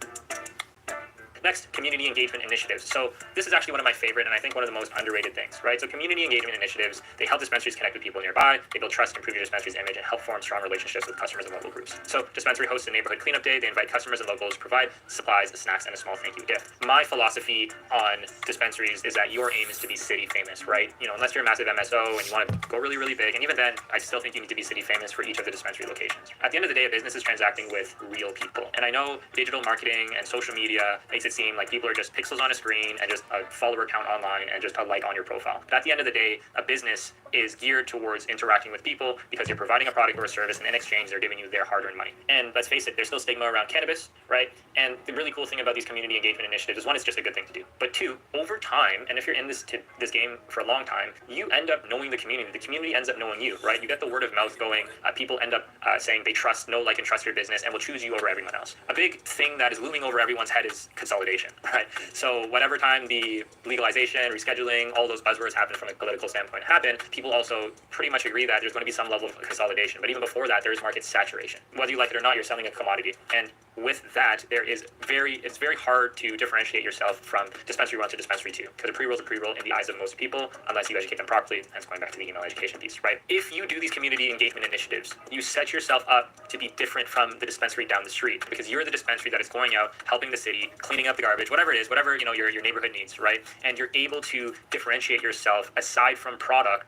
Next, community engagement initiatives. So this is actually one of my favorite, and I think one of the most underrated things, right? So community engagement initiatives, they help dispensaries connect with people nearby, they build trust, improve your dispensary's image, and help form strong relationships with customers and local groups. So dispensary hosts a neighborhood cleanup day. They invite customers and locals, provide supplies, snacks, and a small thank you gift. My philosophy on dispensaries is that your aim is to be city famous, right? Unless you're a massive MSO and you want to go really, really big, and even then, I still think you need to be city famous for each of the dispensary locations. At the end of the day, a business is transacting with real people. And I know digital marketing and social media makes it seem like people are just pixels on a screen and just a follower count online and just a like on your profile. But at the end of the day, a business is geared towards interacting with people because you're providing a product or a service, and in exchange, they're giving you their hard-earned money. And let's face it, there's still stigma around cannabis, right? And the really cool thing about these community engagement initiatives is, one, it's just a good thing to do. But two, over time, and if you're in this game for a long time, you end up knowing the community. The community ends up knowing you, right? You get the word of mouth going. People end up saying they know, like, and trust your business and will choose you over everyone else. A big thing that is looming over everyone's head is consolidation, right? So whatever time the legalization, rescheduling, all those buzzwords happen from a political standpoint happen, people also pretty much agree that there's going to be some level of consolidation. But even before that, there's market saturation. Whether you like it or not, you're selling a commodity. And with that, it's very hard to differentiate yourself from dispensary 1 to dispensary 2, because a pre-roll is a pre-roll in the eyes of most people, unless you educate them properly, hence going back to the email education piece, right? If you do these community engagement initiatives, you set yourself up to be different from the dispensary down the street, because you're the dispensary that is going out, helping the city, cleaning up the garbage, whatever it is, whatever, your neighborhood needs, right? And you're able to differentiate yourself aside from product,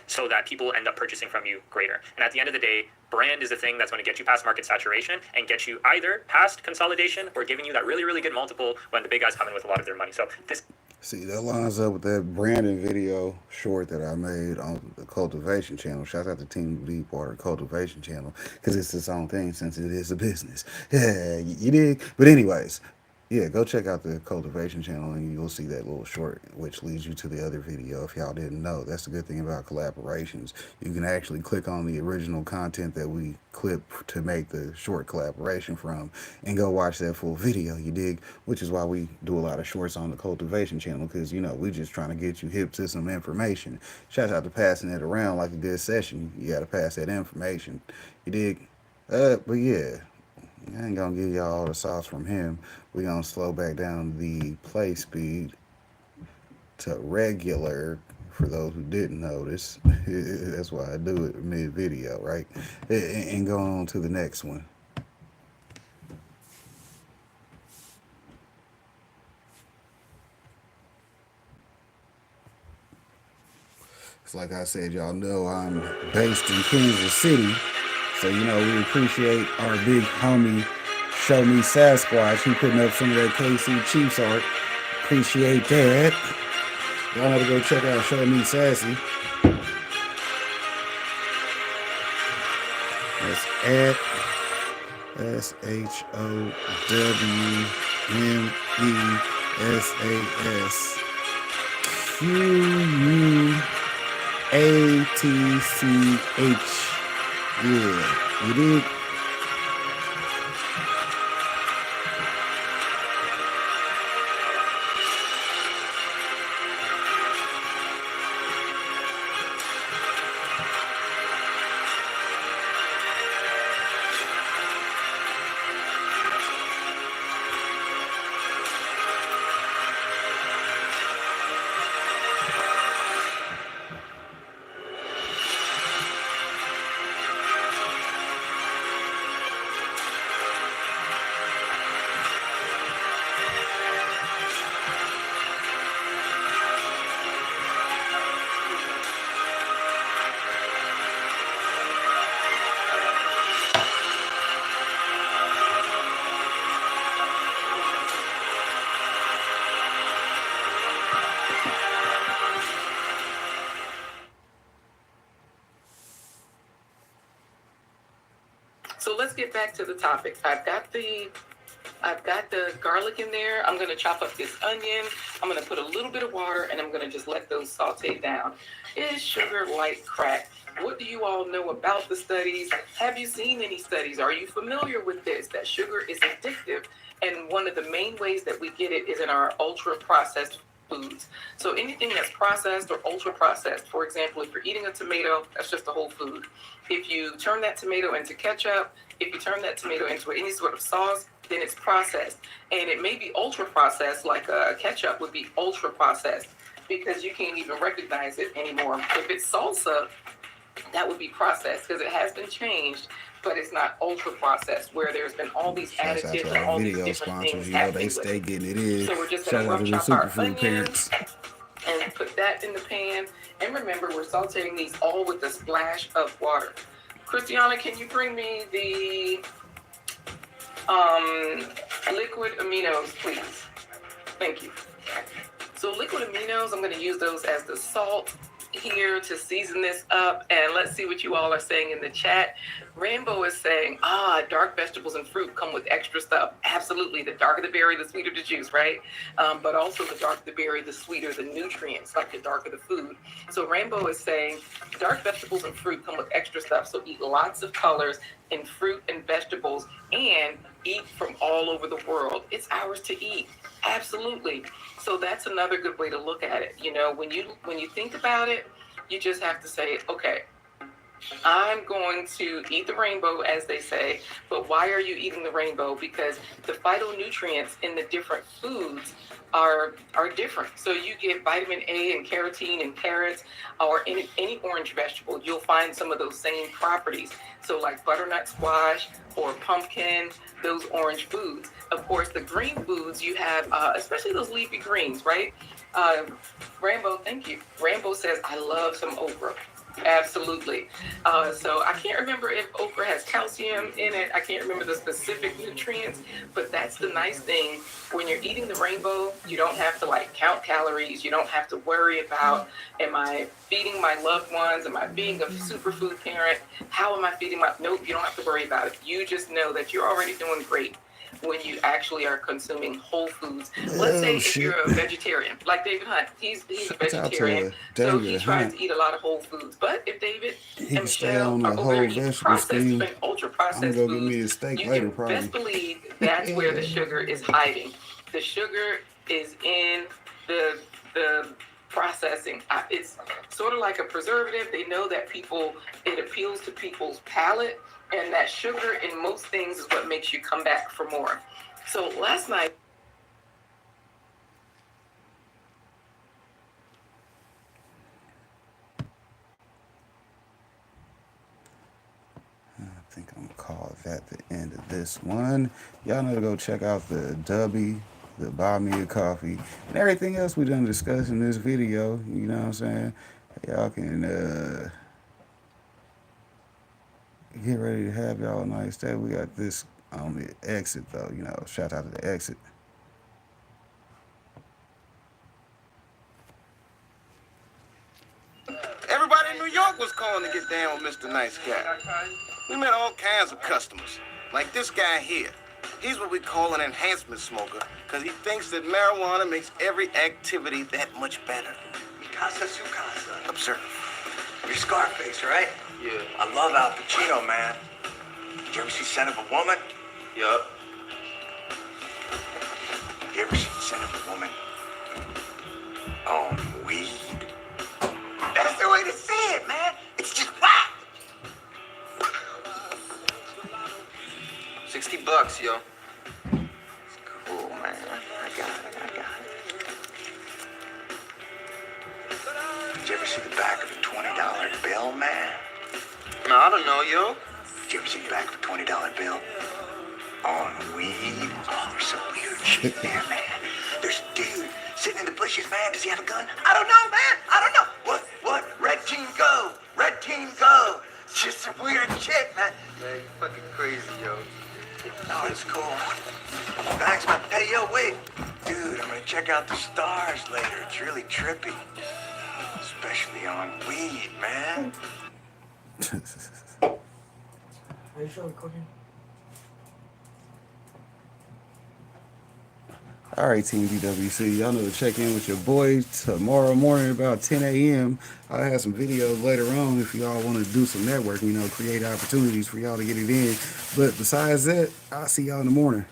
so that people end up purchasing from you greater. And at the end of the day, brand is the thing that's going to get you past market saturation and get you either past consolidation or giving you that really, really good multiple when the big guys come in with a lot of their money. So this... See, that lines up with that branding video short that I made on the cultivation channel. Shout out to Team Deepwater cultivation channel, because it's its own thing since it is a business. Yeah, you dig? But anyways, yeah, go check out the cultivation channel and you'll see that little short, which leads you to the other video if y'all didn't know. That's the good thing about collaborations. You can actually click on the original content that we clip to make the short collaboration from and go watch that full video, you dig? Which is why we do a lot of shorts on the cultivation channel, because, we just trying to get you hip to some information. Shout out to passing it around like a good session. You got to pass that information, you dig? But yeah, I ain't gonna give y'all all the sauce from him. We're gonna slow back down the play speed to regular for those who didn't notice. That's why I do it mid-video, right? And go on to the next one. It's like I said, y'all know I'm based in Kansas City. So, we appreciate our big homie, Show Me Sasquatch. He putting up some of that KC Chiefs art. Appreciate that. Y'all have to go check out Show Me Sassy. That's at SHOWMESASQUATCH. Yeah, you did. So let's get back to the topic. I've got the garlic in there. I'm going to chop up this onion. I'm going to put a little bit of water, and I'm going to just let those saute down. Is sugar like crack? What do you all know about the studies? Have you seen any studies? Are you familiar with this, that sugar is addictive? And one of the main ways that we get it is in our ultra-processed foods. So anything that's processed or ultra-processed, for example, if you're eating a tomato, that's just a whole food. If you turn that tomato into ketchup, if you turn that tomato into any sort of sauce, then it's processed. And it may be ultra-processed, like ketchup would be ultra-processed, because you can't even recognize it anymore. If it's salsa, that would be processed, because it has been changed, but it's not ultra-processed, where there's been all these additives and all these different things happening. They stay getting it in. So we're just going to rough chop our onions and put that in the pan. And remember, we're sauteing these all with a splash of water. Christiana, can you bring me the liquid aminos, please? Thank you. So liquid aminos, I'm going to use those as the salt here to season this up. And let's see what you all are saying in the chat. Rainbow is saying, dark vegetables and fruit come with extra stuff. Absolutely. The darker the berry, the sweeter the juice, right? But also the darker the berry, the sweeter the nutrients, like the darker the food. So Rainbow is saying dark vegetables and fruit come with extra stuff. So eat lots of colors in fruit and vegetables and eat from all over the world. It's ours to eat. Absolutely. So that's another good way to look at it. You know, when you think about it, you just have to say, okay, I'm going to eat the rainbow, as they say, but why are you eating the rainbow? Because the phytonutrients in the different foods are different. So you get vitamin A and carotene in carrots or any orange vegetable, you'll find some of those same properties. So like butternut squash or pumpkin, those orange foods. Of course, the green foods you have, especially those leafy greens, right? Rainbow, thank you. Rainbow says, I love some okra. Absolutely. So I can't remember if okra has calcium in it. I can't remember the specific nutrients, but that's the nice thing. When you're eating the rainbow, you don't have to like count calories. You don't have to worry about, am I feeding my loved ones? Am I being a superfood parent? How am I feeding my, nope, you don't have to worry about it. You just know that you're already doing great when you actually are consuming whole foods. Let's say if you're a vegetarian, like David Hunt, he's a vegetarian, so he tries to eat a lot of whole foods. But if David and Michelle are over there eating processed and ultra processed foods, you can best believe that's where the sugar is hiding. The sugar is in the processing. It's sort of like a preservative. They know that it appeals to people's palate. And that sugar in most things is what makes you come back for more. So last night. I think I'm gonna call that the end of this one. Y'all know to go check out the W, the Buy Me a Coffee, and everything else we done discussed in this video. You know what I'm saying? Y'all can get ready to have y'all a nice day. We got this on the exit though, you know, shout out to the exit. Everybody in New York was calling to get down with Mr. Nice Guy. We met all kinds of customers, like this guy here. He's what we call an enhancement smoker, because he thinks that marijuana makes every activity that much better. Mi casa su casa. Observe. You're Scarface, right? Yeah. I love Al Pacino, man. Did you ever see Son of a Woman? Yup. You ever seen Son of a Woman on weed? That's the way to say it, man. It's just whack. $60, yo. It's cool, man. I got it. Did you ever see the back of a $20 bill, man? No, I don't know, yo. Did you ever see the back of a $20 bill on weed? Oh, there's some weird shit there, man. There's a dude sitting in the bushes, man. Does he have a gun? I don't know, man. I don't know. What? Red team go. Red team go. It's just some weird shit, man. Man, you fucking crazy, yo. No, it's cool. Thanks, man. Hey, yo, wait. Dude, I'm gonna check out the stars later. It's really trippy. Especially on weed, man. Are you still recording? All right, Team DWC, y'all know to check in with your boy tomorrow morning about 10 a.m. I'll have some videos later on if y'all want to do some networking, you know, create opportunities for y'all to get it in. But besides that, I'll see y'all in the morning.